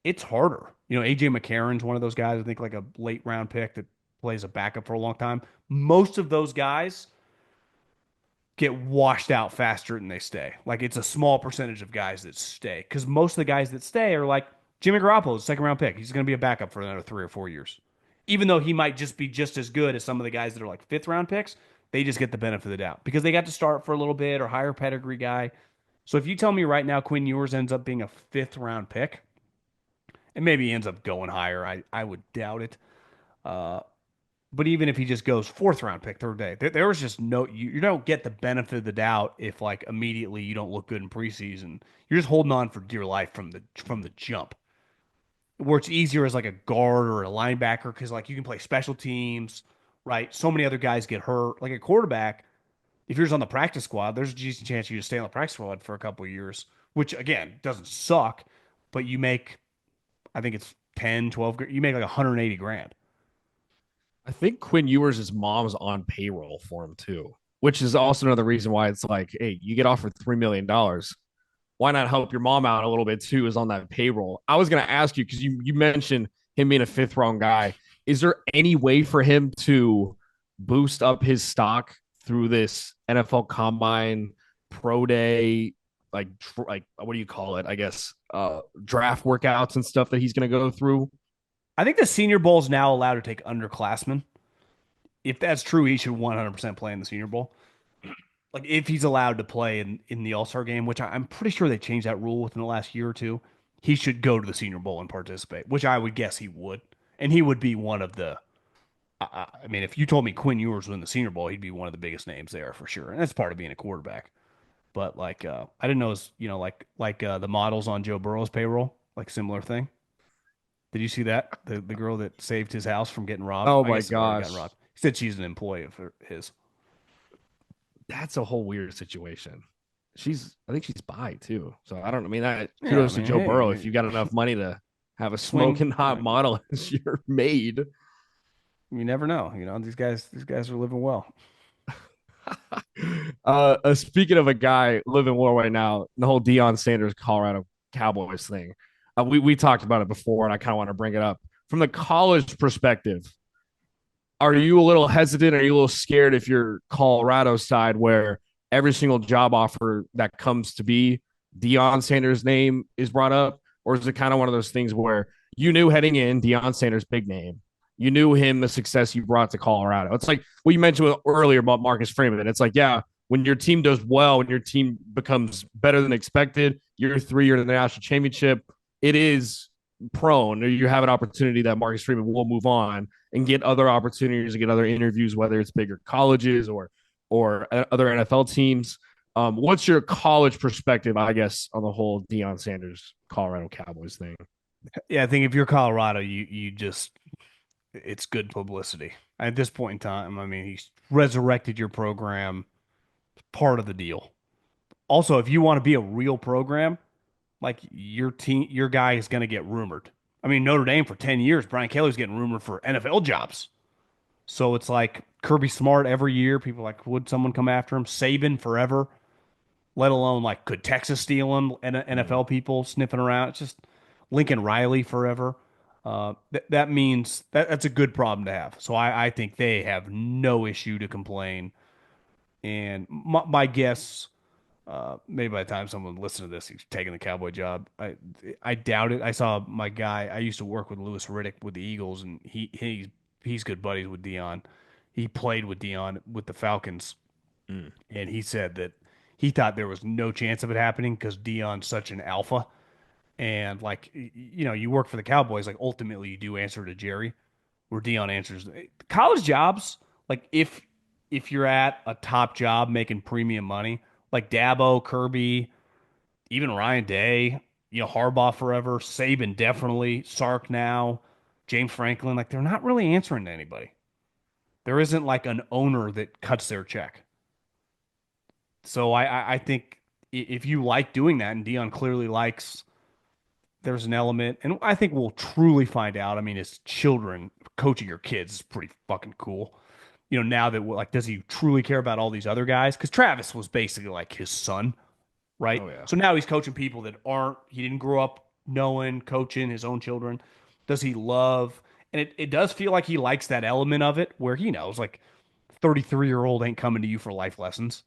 it's harder. AJ McCarron's one of those guys, I think like a late round pick that plays a backup for a long time. Most of those guys get washed out faster than they stay. Like it's a small percentage of guys that stay because most of the guys that stay are like Jimmy Garoppolo's second round pick. He's going to be a backup for another 3 or 4 years. Even though he might just be just as good as some of the guys that are like fifth round picks, they just get the benefit of the doubt because they got to start for a little bit or higher pedigree guy. So if you tell me right now Quinn Ewers ends up being a fifth round pick, and maybe he ends up going higher, I would doubt it. Uh, but even if he just goes fourth round pick, third day, there was just no, you don't get the benefit of the doubt if like immediately you don't look good in preseason. You're just holding on for dear life from the jump. Where it's easier as like a guard or a linebacker because like you can play special teams, right? So many other guys get hurt. Like a quarterback, if you're just on the practice squad, there's a decent chance you just stay on the practice squad for a couple of years, which again doesn't suck, but you make, I think it's 10, 12, you make like 180 grand. I think Quinn Ewers' mom's on payroll for him too, which is also another reason why it's like, hey, you get offered $3 million. Why not help your mom out a little bit too? Is on that payroll. I was gonna ask you because you mentioned him being a fifth round guy. Is there any way for him to boost up his stock through this NFL Combine, Pro Day, like what do you call it? I guess draft workouts and stuff that he's gonna go through. I think the Senior Bowl is now allowed to take underclassmen. If that's true, he should 100% play in the Senior Bowl. Like if he's allowed to play in the All Star game, which I'm pretty sure they changed that rule within the last year or two, he should go to the Senior Bowl and participate, which I would guess he would, and he would be one of the. I mean, if you told me Quinn Ewers was in the Senior Bowl, he'd be one of the biggest names there for sure, and that's part of being a quarterback. But like, I didn't know, like the models on Joe Burrow's payroll, like similar thing. Did you see that the girl that saved his house from getting robbed? Oh I my guess they've already gotten gosh, robbed. He said she's an employee of his. that's a whole weird situation. I think she's bi too. So I don't. I mean, that Yeah, I kudos to mean, Joe Burrow if hey, you got enough money to have a swing. smoking hot model as your maid. You never know. These guys are living well. Speaking of a guy living well right now, the whole Deion Sanders Colorado Cowboys thing. We talked about it before, and I kind of want to bring it up from the college perspective. Are you a little hesitant? Are you a little scared if you're Colorado side where every single job offer that comes to be Deion Sanders' name is brought up? Or is it kind of one of those things where you knew heading in Deion Sanders' big name? You knew him, the success you brought to Colorado. It's like what you mentioned earlier about Marcus Freeman. It's like, yeah, when your team does well, when your team becomes better than expected, year 3, you're in the national championship, it is prone, or you have an opportunity that Marcus Freeman will move on and get other opportunities and get other interviews, whether it's bigger colleges or other NFL teams. What's your college perspective, I guess, on the whole Deion Sanders Colorado Cowboys thing? Yeah, I think if you're Colorado, you just it's good publicity. At this point in time, I mean, he's resurrected your program, part of the deal. Also, if you want to be a real program, like your team, your guy is going to get rumored. I mean, Notre Dame for 10 years, Brian Kelly's getting rumored for NFL jobs. So it's like Kirby Smart every year. People are like, would someone come after him? Saban forever, let alone like, could Texas steal him? NFL people sniffing around. It's just Lincoln Riley forever. That means that's a good problem to have. So I think they have no issue to complain. And my guess, maybe by the time someone listens to this, he's taking the Cowboy job. I doubt it. I saw my guy. I used to work with Lewis Riddick with the Eagles, and he's good buddies with Dion. He played with Dion with the Falcons, Mm. and he said that he thought there was no chance of it happening because Dion's such an alpha And like you work for the Cowboys, like ultimately you do answer to Jerry, where Deion answers college jobs. Like if you're at a top job making premium money, like Dabo, Kirby, even Ryan Day, Harbaugh forever, Saban definitely, Sark now, James Franklin, like they're not really answering to anybody. There isn't like an owner that cuts their check. So I think if you like doing that, and Deion clearly likes, there's an element, and I think we'll truly find out. I mean, as children, coaching your kids is pretty fucking cool. Now that like, does he truly care about all these other guys? Because Travis was basically like his son, right? Oh yeah. So now he's coaching people that aren't, he didn't grow up knowing, coaching his own children. Does he love? And it does feel like he likes that element of it where he knows like 33-year-old ain't coming to you for life lessons.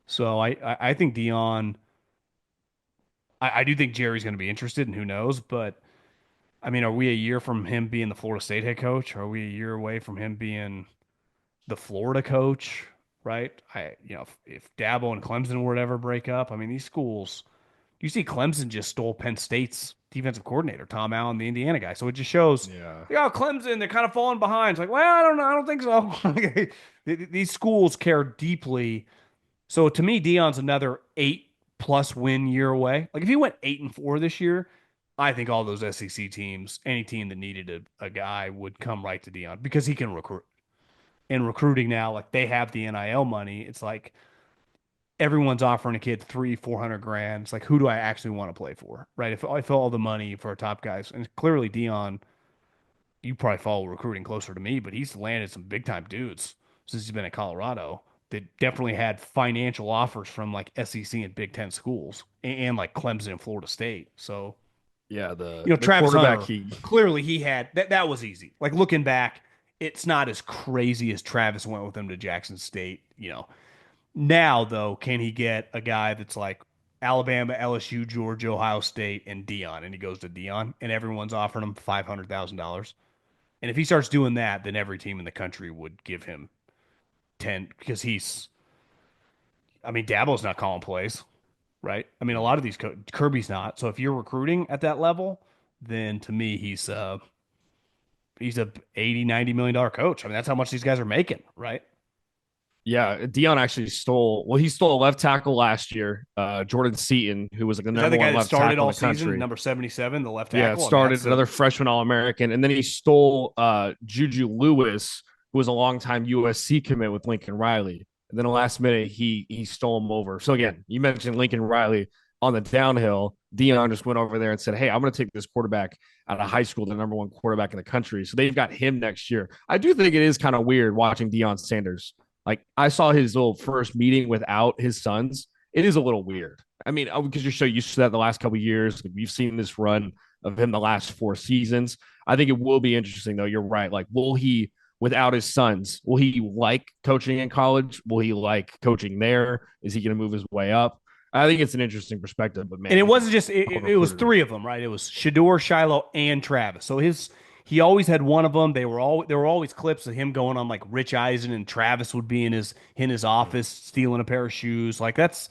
So I think Dion, I do think Jerry's going to be interested, and who knows? But I mean, are we a year from him being the Florida State head coach? Are we a year away from him being the Florida coach? Right? If Dabo and Clemson were to ever break up, I mean, these schools. You see, Clemson just stole Penn State's defensive coordinator, Tom Allen, the Indiana guy. So it just shows, Yeah. like, oh, Clemson, they're kind of falling behind. It's like, well, I don't know. I don't think so. These schools care deeply. So to me, Dion's another 8+ win year away. Like if he went 8-4 this year, I think all those SEC teams, any team that needed a guy would come right to Dion because he can recruit. And recruiting now, like they have the NIL money. It's like everyone's offering a kid 300-400 grand. It's like, who do I actually want to play for? Right. If I fill all the money for our top guys, and clearly Dion, you probably follow recruiting closer to me, but he's landed some big time dudes since he's been at Colorado that definitely had financial offers from like SEC and Big Ten schools and like Clemson and Florida State. So, Yeah, the Travis quarterback Hunter, he clearly he had that was easy. Like looking back, it's not as crazy as Travis went with him to Jackson State. Now though, can he get a guy that's like Alabama, LSU, Georgia, Ohio State, and Dion, and he goes to Dion, and everyone's offering him $500,000? And if he starts doing that, then every team in the country would give him 10 because I mean, Dabo's not calling plays, right? I mean, a lot of these Kirby's not. So if you're recruiting at that level, then to me, he's a 80-90 million dollar coach. I mean, that's how much these guys are making, right? Yeah, Dion actually he stole a left tackle last year, Jordan Seaton, who was like the Is that the number guy one that left started tackle in all the season, country. number 77, the left Yeah, it tackle? I mean, started another freshman All American, and then he stole Juju Lewis, who was a longtime USC commit with Lincoln Riley. And then the last minute, he stole him over. So again, you mentioned Lincoln Riley on the downhill. Deion just went over there and said, "Hey, I'm going to take this quarterback out of high school, the number one quarterback in the country." So they've got him next year. I do think it is kind of weird watching Deion Sanders. Like I saw his little first meeting without his sons. It is a little weird. I mean, because you're so used to that the last couple of years. We've seen this run of him the last 4 seasons. I think it will be interesting, though. You're right. Like, will he, without his sons, will he like coaching in college? Will he like coaching there? Is he going to move his way up? I think it's an interesting perspective, but And man, it you wasn't just just it was recruited him. three of them, right? It was Shador, Shiloh, and Travis. So he always had one of them. There were always clips of him going on like Rich Eisen, and Travis would be in his office stealing a pair of shoes. Like that's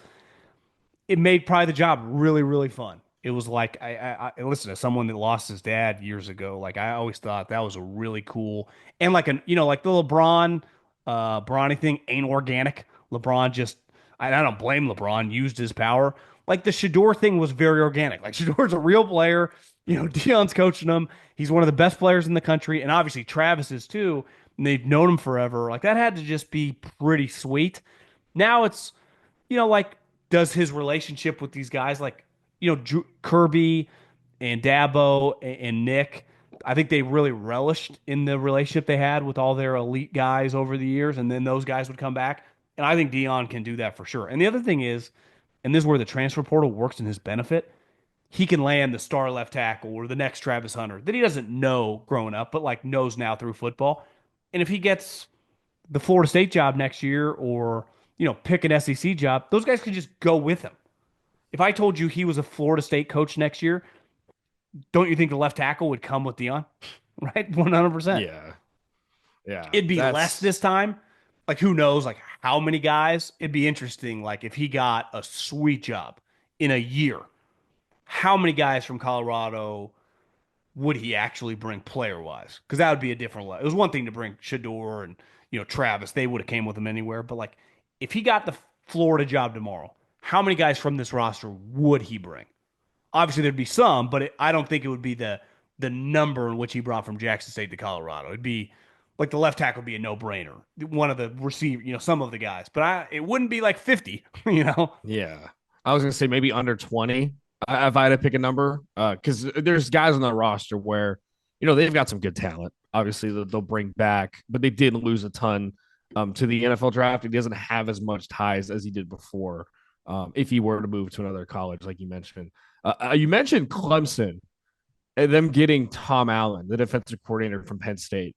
it made probably the job really, really fun. It was like I listen to someone that lost his dad years ago. Like I always thought that was a really cool, and like like the LeBron, Bronny thing ain't organic. LeBron just I don't blame LeBron, used his power. Like the Shador thing was very organic. Like Shador's a real player. Deion's coaching him. He's one of the best players in the country, and obviously Travis is too. And they've known him forever. Like that had to just be pretty sweet. Now it's like does his relationship with these guys like Kirby and Dabo and Nick. I think they really relished in the relationship they had with all their elite guys over the years, and then those guys would come back. And I think Deion can do that for sure. And the other thing is, and this is where the transfer portal works in his benefit, he can land the star left tackle or the next Travis Hunter that he doesn't know growing up, but like knows now through football. And if he gets the Florida State job next year or, pick an SEC job, those guys can just go with him. If I told you he was a Florida State coach next year, don't you think the left tackle would come with Deion? Right? 100%. Yeah, yeah, It'd be less that's this time. Like, who knows, like, how many guys? It'd be interesting, like, if he got a sweet job in a year, how many guys from Colorado would he actually bring player wise? Because that would be a different level. It was one thing to bring Shador and Travis; they would have came with him anywhere. But like, if he got the Florida job tomorrow, how many guys from this roster would he bring? Obviously, there'd be some, but I don't think it would be the number in which he brought from Jackson State to Colorado. It'd be like the left tackle would be a no brainer. One of the receiver, some of the guys, but it wouldn't be like 50. You know, Yeah. I was gonna say maybe under 20 if I had to pick a number. Because there's guys on the roster where, they've got some good talent. Obviously, they'll bring back, but they did lose a ton to the NFL draft. He doesn't have as much ties as he did before. If he were to move to another college, like you mentioned Clemson and them getting Tom Allen, the defensive coordinator from Penn State.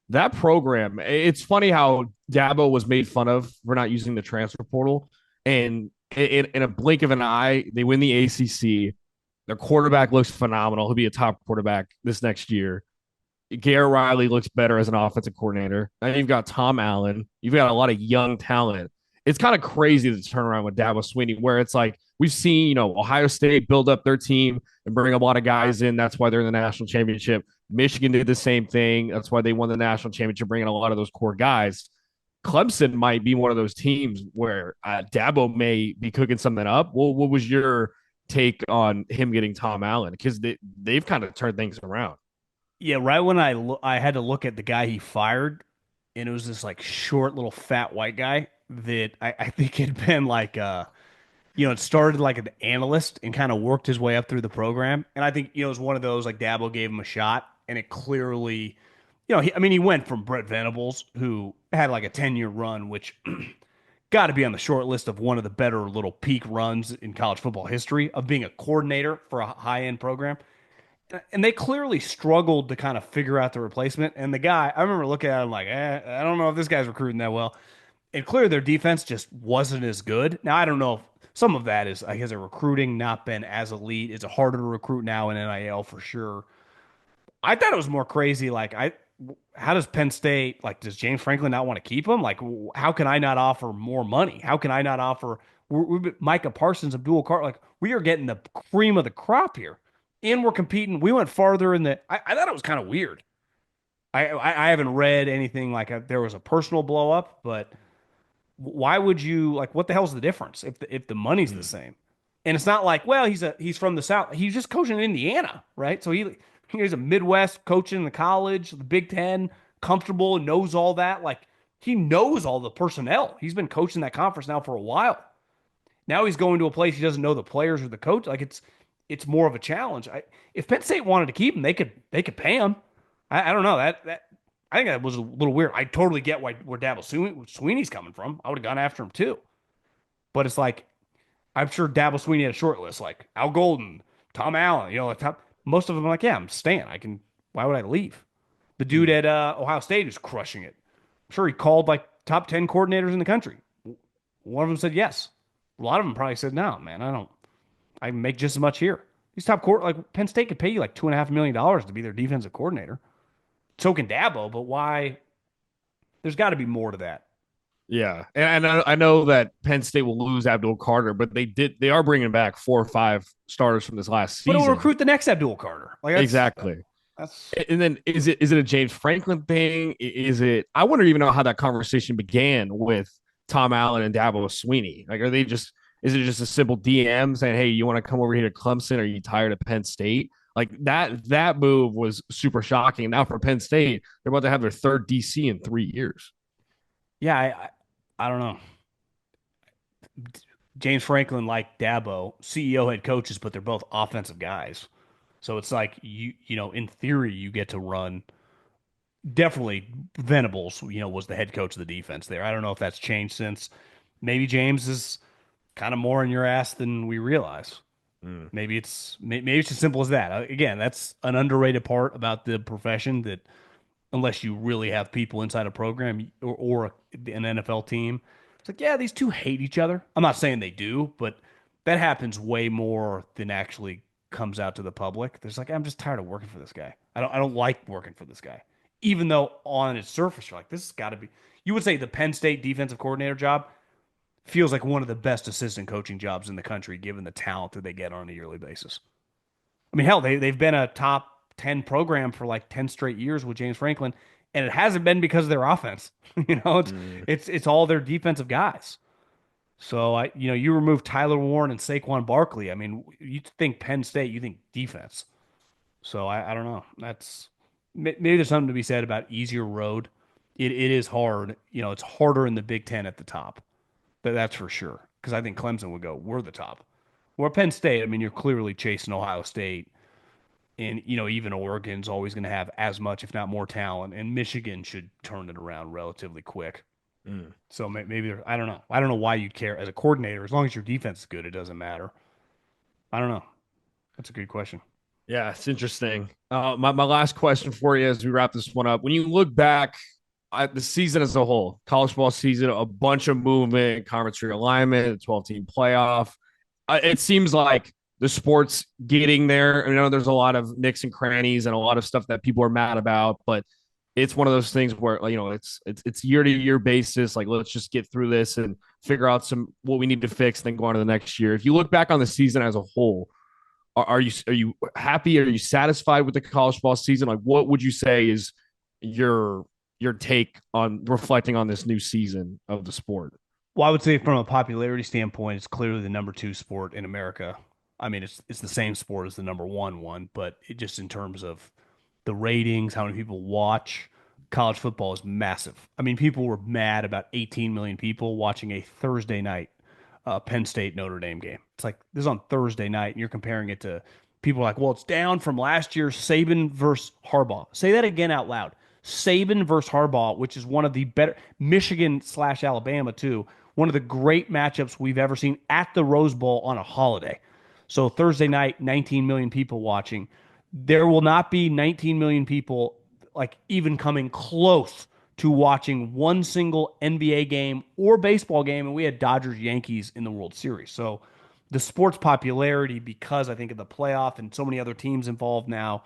That program, it's funny how Dabo was made fun of for not using the transfer portal. And in a blink of an eye, they win the ACC. Their quarterback looks phenomenal. He'll be a top quarterback this next year. Garrett Riley looks better as an offensive coordinator. And you've got Tom Allen. You've got a lot of young talent. It's kind of crazy to turn around with Dabo Swinney, where it's like we've seen, Ohio State build up their team and bring a lot of guys in. That's why they're in the national championship. Michigan did the same thing. That's why they won the national championship, bringing a lot of those core guys. Clemson might be one of those teams where Dabo may be cooking something up. Well, what was your take on him getting Tom Allen? Because they've kind of turned things around. yeah. Right when I had to look at the guy he fired, and it was this like short little fat white guy that I think had been like it started like an analyst and kind of worked his way up through the program. And I think, it was one of those like Dabo gave him a shot and it clearly, he went from Brett Venables, who had like a 10-year run, which got to be on the short list of one of the better little peak runs in college football history of being a coordinator for a high end program. And they clearly struggled to kind of figure out the replacement. And the guy, I remember looking at him like, I don't know if this guy's recruiting that well. And clearly their defense just wasn't as good. Now, I don't know if some of that is, I guess, their recruiting not been as elite. It's harder to recruit now in NIL for sure. I thought it was more crazy. Like, how does Penn State, like, does James Franklin not want to keep him? Like, how can I not offer more money? How can I not offer Micah Parsons, Abdul Carr? Like, we are getting the cream of the crop here. And we're competing. We went farther in I thought it was kind of weird. I haven't read anything like there was a personal blow up, but why would you like what the hell's the difference if the money's the same? And it's not like, well, he's from the South. He's just coaching in Indiana, right? So he's a Midwest coaching in the college, the Big Ten, comfortable and knows all that. Like he knows all the personnel. He's been coaching that conference now for a while. Now he's going to a place he doesn't know the players or the coach. Like it's more of a challenge. If Penn State wanted to keep him, they could pay him. I don't know that I think that was a little weird. I totally get where Dabo Sweeney's coming from. I would have gone after him too. But it's like, I'm sure Dabo Sweeney had a short list, like Al Golden, Tom Allen, most of them are like, yeah, I'm staying. Why would I leave? The dude at Ohio State is crushing it. I'm sure he called like top 10 coordinators in the country. One of them said yes. A lot of them probably said, no, man, I make just as much here. These like Penn State could pay you like $2.5 million to be their defensive coordinator. So can Dabo, but why? There's got to be more to that. Yeah, and I know that Penn State will lose Abdul Carter, but they are bringing back 4 or 5 starters from this last But it'll season. recruit the next Abdul Carter. Like Exactly. That's And then is it a James Franklin thing? Is it? I wonder even know how that conversation began with Tom Allen and Dabo Sweeney. Like, are they just? Is it just a simple DM saying, "Hey, you want to come over here to Clemson? Are you tired of Penn State?" Like that move was super shocking. Now for Penn State, they're about to have their third DC in 3 years. yeah. I don't know. James Franklin, like Dabo, CEO head coaches, but they're both offensive guys. So it's like in theory, you get to run. Definitely, Venables, was the head coach of the defense there. I don't know if that's changed since. Maybe James is kind of more in your ass than we realize. Mm. Maybe it's as simple as that. Again, that's an underrated part about the profession that unless you really have people inside a program or an NFL team, it's like, yeah, these two hate each other. I'm not saying they do, but that happens way more than actually comes out to the public. There's like, I'm just tired of working for this guy. I don't like working for this guy. Even though on its surface, you're like, this has got to be. You would say the Penn State defensive coordinator job feels like one of the best assistant coaching jobs in the country, given the talent that they get on a yearly basis. I mean, hell, they've been a top 10 program for like 10 straight years with James Franklin, and it hasn't been because of their offense. It's Mm. it's all their defensive guys. So you remove Tyler Warren and Saquon Barkley. I mean, you think Penn State, you think defense. So I don't know. Maybe there's something to be said about easier road. It is hard. It's harder in the Big Ten at the top. That's for sure. Because I think Clemson would go, we're the top. Or Penn State, I mean, you're clearly chasing Ohio State. And, even Oregon's always going to have as much, if not more talent. And Michigan should turn it around relatively quick. Mm. So maybe I don't know. I don't know why you'd care as a coordinator. As long as your defense is good, it doesn't matter. I don't know. That's a good question. Yeah, it's interesting. My last question for you as we wrap this one up. When you look back at the season as a whole, college football season, a bunch of movement, conference realignment, a 12-team playoff. It seems like the sport's getting there. I know there's a lot of nicks and crannies and a lot of stuff that people are mad about, but it's one of those things where it's year to year basis. Like, let's just get through this and figure out some what we need to fix, and then go on to the next year. If you look back on the season as a whole, are you happy? Are you satisfied with the college football season? Like, what would you say is your take on reflecting on this new season of the sport? Well, I would say from a popularity standpoint, it's clearly the number two sport in America. I mean, it's the same sport as the number one, but it just in terms of the ratings, how many people watch, college football is massive. I mean, people were mad about 18 million people watching a Thursday night Penn State Notre Dame game. It's like this is on Thursday night, and you're comparing it to people are like, well, it's down from last year's Saban versus Harbaugh. Say that again out loud. Saban versus Harbaugh, which is one of the better Michigan slash Alabama too, one of the great matchups we've ever seen at the Rose Bowl on a holiday. So Thursday night, 19 million people watching. There will not be 19 million people like even coming close to watching one single NBA game or baseball game, and we had Dodgers Yankees in the World Series. So the sports popularity, because I think of the playoff and so many other teams involved now,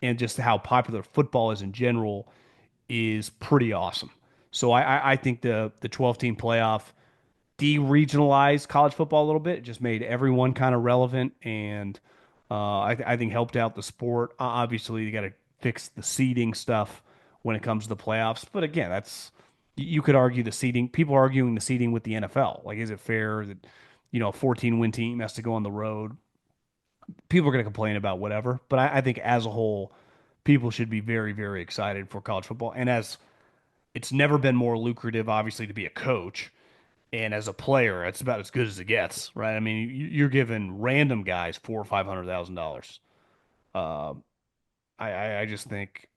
and just how popular football is in general, is pretty awesome. So I think the 12 team playoff de-regionalized college football a little bit. It just made everyone kind of relevant, and I think helped out the sport. Obviously, you got to fix the seeding stuff when it comes to the playoffs. But again, you could argue the seeding. People are arguing the seeding with the NFL. Like, is it fair that a 14 win team has to go on the road? People are going to complain about whatever, but I think as a whole, people should be very, very excited for college football. And as it's never been more lucrative, obviously, to be a coach. And as a player, it's about as good as it gets, right? I mean, you're giving random guys $400,000 or $500,000. I just think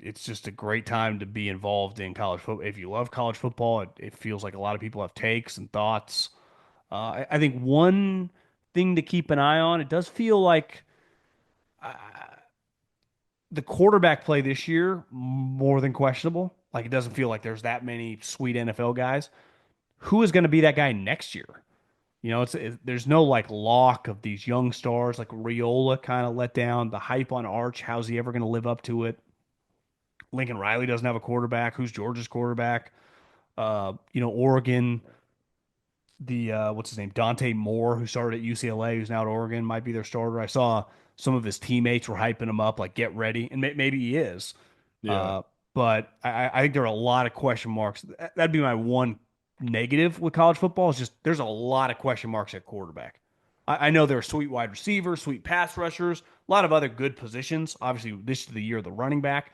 it's just a great time to be involved in college football. If you love college football, it feels like a lot of people have takes and thoughts. I think one thing to keep an eye on, it does feel like uh, the quarterback play this year more than questionable. Like, it doesn't feel like there's that many sweet NFL guys. Who is going to be that guy next year? There's no like lock of these young stars like Riola kind of let down the hype on Arch. How's he ever going to live up to it? Lincoln Riley doesn't have a quarterback. Who's Georgia's quarterback? Oregon, the what's his name? Dante Moore, who started at UCLA, who's now at Oregon, might be their starter. I saw some of his teammates were hyping him up, like get ready, and maybe he is. Yeah. Uh, but I think there are a lot of question marks. That'd be my one negative with college football is just there's a lot of question marks at quarterback. I know there are sweet wide receivers, sweet pass rushers, a lot of other good positions. Obviously, this is the year of the running back.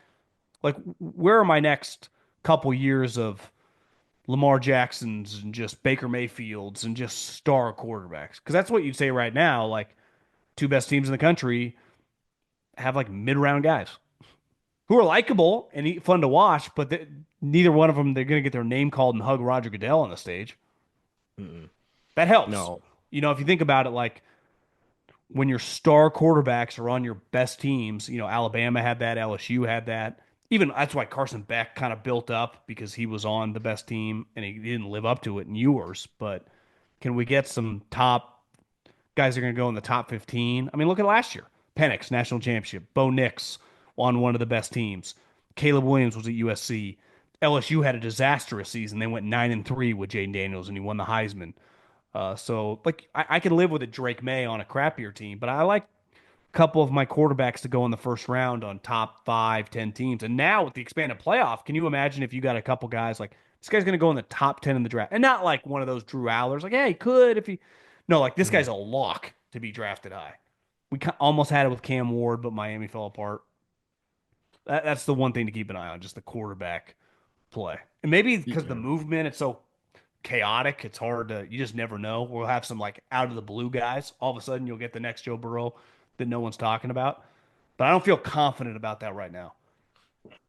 Like, where are my next couple years of Lamar Jacksons and just Baker Mayfields and just star quarterbacks? Because that's what you'd say right now. Like, two best teams in the country have like mid round guys who are likable and fun to watch, but neither one of them they're going to get their name called and hug Roger Goodell on the stage. Mm-mm. That helps. No. If you think about it, like when your star quarterbacks are on your best teams, Alabama had that, LSU had that. Even that's why Carson Beck kind of built up because he was on the best team and he didn't live up to it in Ewers. But can we get some top guys that are going to go in the top 15? I mean, look at last year. Penix, national championship. Bo Nix on one of the best teams. Caleb Williams was at USC. LSU had a disastrous season. They went 9-3 with Jaden Daniels and he won the Heisman. So like I can live with a Drake May on a crappier team, but I like couple of my quarterbacks to go in the first round on top 5, 10 teams. And now with the expanded playoff, can you imagine if you got a couple guys like this guy's going to go in the top 10 in the draft? And not like one of those Drew Allers, like, hey, he could if he. No, like this Mhm. guy's a lock to be drafted high. We almost had it with Cam Ward, but Miami fell apart. That's the one thing to keep an eye on, just the quarterback play. And maybe because the Yeah. movement, it's so chaotic, it's hard to, you just never know. We'll have some like out of the blue guys. All of a sudden, you'll get the next Joe Burrow that no one's talking about. But I don't feel confident about that right now.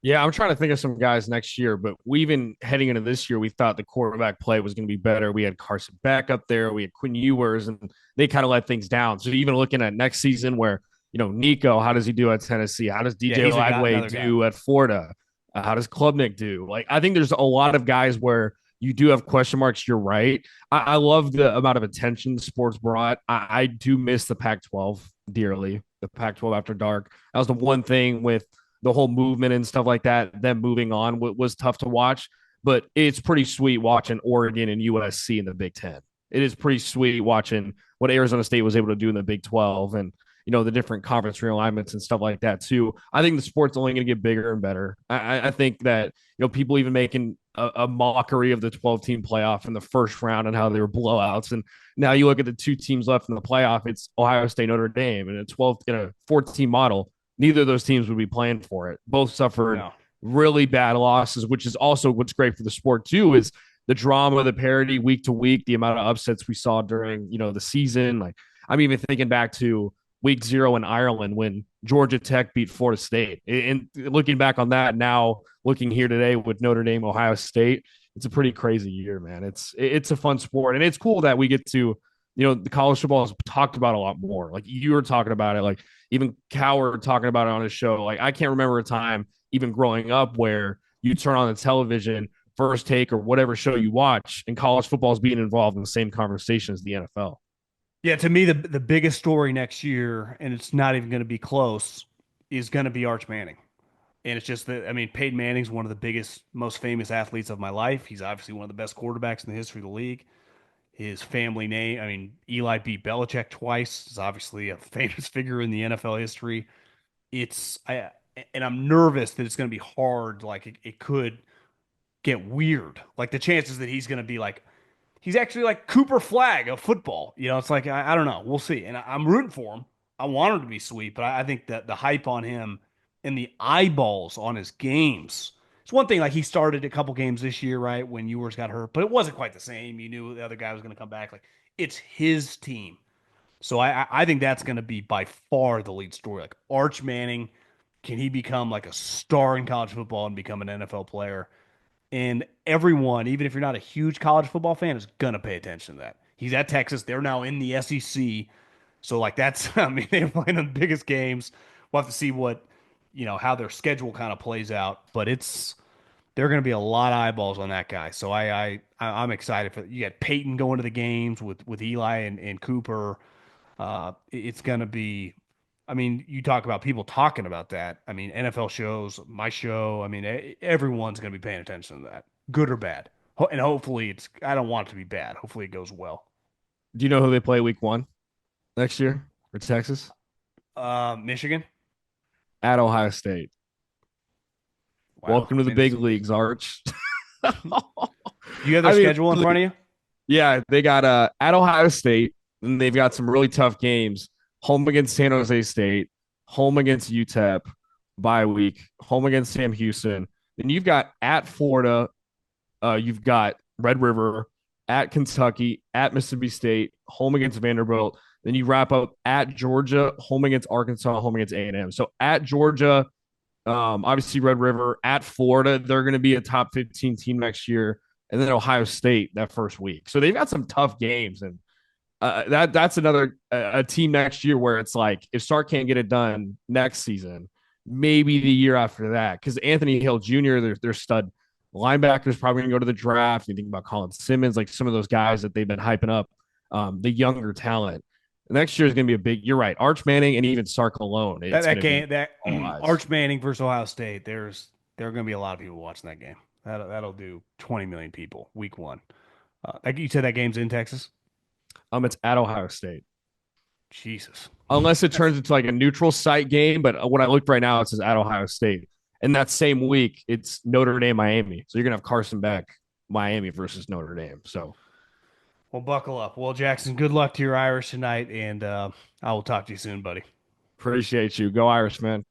Yeah, I'm trying to think of some guys next year, but we even heading into this year, we thought the quarterback play was going to be better. We had Carson Beck up there, we had Quinn Ewers, and they kind of let things down. So even looking at next season, where Nico, how does he do at Tennessee? How does Yeah, DJ he's a guy, Lagway another guy. do at Florida? How does Klubnik do? Like, I think there's a lot of guys where you do have question marks. You're right. I love the amount of attention sports brought. I do miss the Pac-12 dearly. The Pac-12 after dark. That was the one thing with the whole movement and stuff like that, them moving on was tough to watch. But it's pretty sweet watching Oregon and USC in the Big Ten. It is pretty sweet watching what Arizona State was able to do in the Big 12 and the different conference realignments and stuff like that too. I think the sport's only going to get bigger and better. I think that people even making a mockery of the 12-team playoff in the first round and how they were blowouts. And now you look at the two teams left in the playoff, it's Ohio State, Notre Dame, and a 12 in a 14 model. Neither of those teams would be playing for it. Both suffered No. really bad losses, which is also what's great for the sport too, is the drama, the parity week to week, the amount of upsets we saw during, the season. Like I'm even thinking back to week 0 in Ireland when Georgia Tech beat Florida State. And looking back on that now, looking here today with Notre Dame, Ohio State, it's a pretty crazy year, man. It's a fun sport. And it's cool that we get to, the college football is talked about a lot more. Like you were talking about it, like even Coward talking about it on his show. Like I can't remember a time even growing up where you turn on the television, First Take or whatever show you watch, and college football is being involved in the same conversation as the NFL. Yeah, to me, the biggest story next year, and it's not even going to be close, is going to be Arch Manning. And it's just that, I mean, Peyton Manning's one of the biggest, most famous athletes of my life. He's obviously one of the best quarterbacks in the history of the league. His family name, I mean, Eli beat Belichick twice. Is obviously a famous figure in the NFL history. And I'm nervous that it's going to be hard. Like it could get weird. Like the chances that he's going to be like, he's actually like Cooper Flag of football. It's like, I don't know. We'll see. And I'm rooting for him. I want him to be sweet, but I think that the hype on him and the eyeballs on his games. It's one thing, like he started a couple games this year, right? When Ewers got hurt, but it wasn't quite the same. You knew the other guy was going to come back. Like it's his team. So I think that's going to be by far the lead story. Like Arch Manning, can he become like a star in college football and become an NFL player? And everyone, even if you're not a huge college football fan, is gonna pay attention to that. He's at Texas. They're now in the SEC. So like that's I mean, they're playing the biggest games. We'll have to see what how their schedule kind of plays out. But it's there are gonna be a lot of eyeballs on that guy. So I'm excited for you got Peyton going to the games with Eli and Cooper. It's going to be, I mean, you talk about people talking about that. I mean, NFL shows, my show. I mean, everyone's going to be paying attention to that, good or bad. And hopefully I don't want it to be bad. Hopefully it goes well. Do you know who they play week 1 next year for Texas? Michigan. At Ohio State. Wow. Welcome to I the mean, big leagues, Arch. do you have their I mean, schedule in front of you? yeah, they got at Ohio State, and they've got some really tough games. Home against San Jose State, home against UTEP, bye week, home against Sam Houston. Then you've got at Florida, you've got Red River, at Kentucky, at Mississippi State, home against Vanderbilt. Then you wrap up at Georgia, home against Arkansas, home against A&M. So at Georgia, obviously Red River, at Florida, they're going to be a top 15 team next year, and then Ohio State that first week. So they've got some tough games, and that's another a team next year where it's like if Sark can't get it done next season, maybe the year after that, because Anthony Hill Jr. Their stud linebackers probably going to go to the draft. You think about Colin Simmons, like some of those guys that they've been hyping up, the younger talent. Next year is going to be a big. You're right, Arch Manning and even Sark alone. That It's that going to be game that all eyes. Arch Manning versus Ohio State. There are going to be a lot of people watching that game. That'll do 20 million people week 1. Like you said, that game's in Texas. It's at Ohio State. Jesus. unless it turns into like a neutral site game. But when I looked right now, it says at Ohio State. And that same week, it's Notre Dame, Miami. So you're gonna have Carson Beck, Miami versus Notre Dame. So Well, buckle up. Well, Jackson, good luck to your Irish tonight, and I will talk to you soon, buddy. appreciate you. Go Irish, man.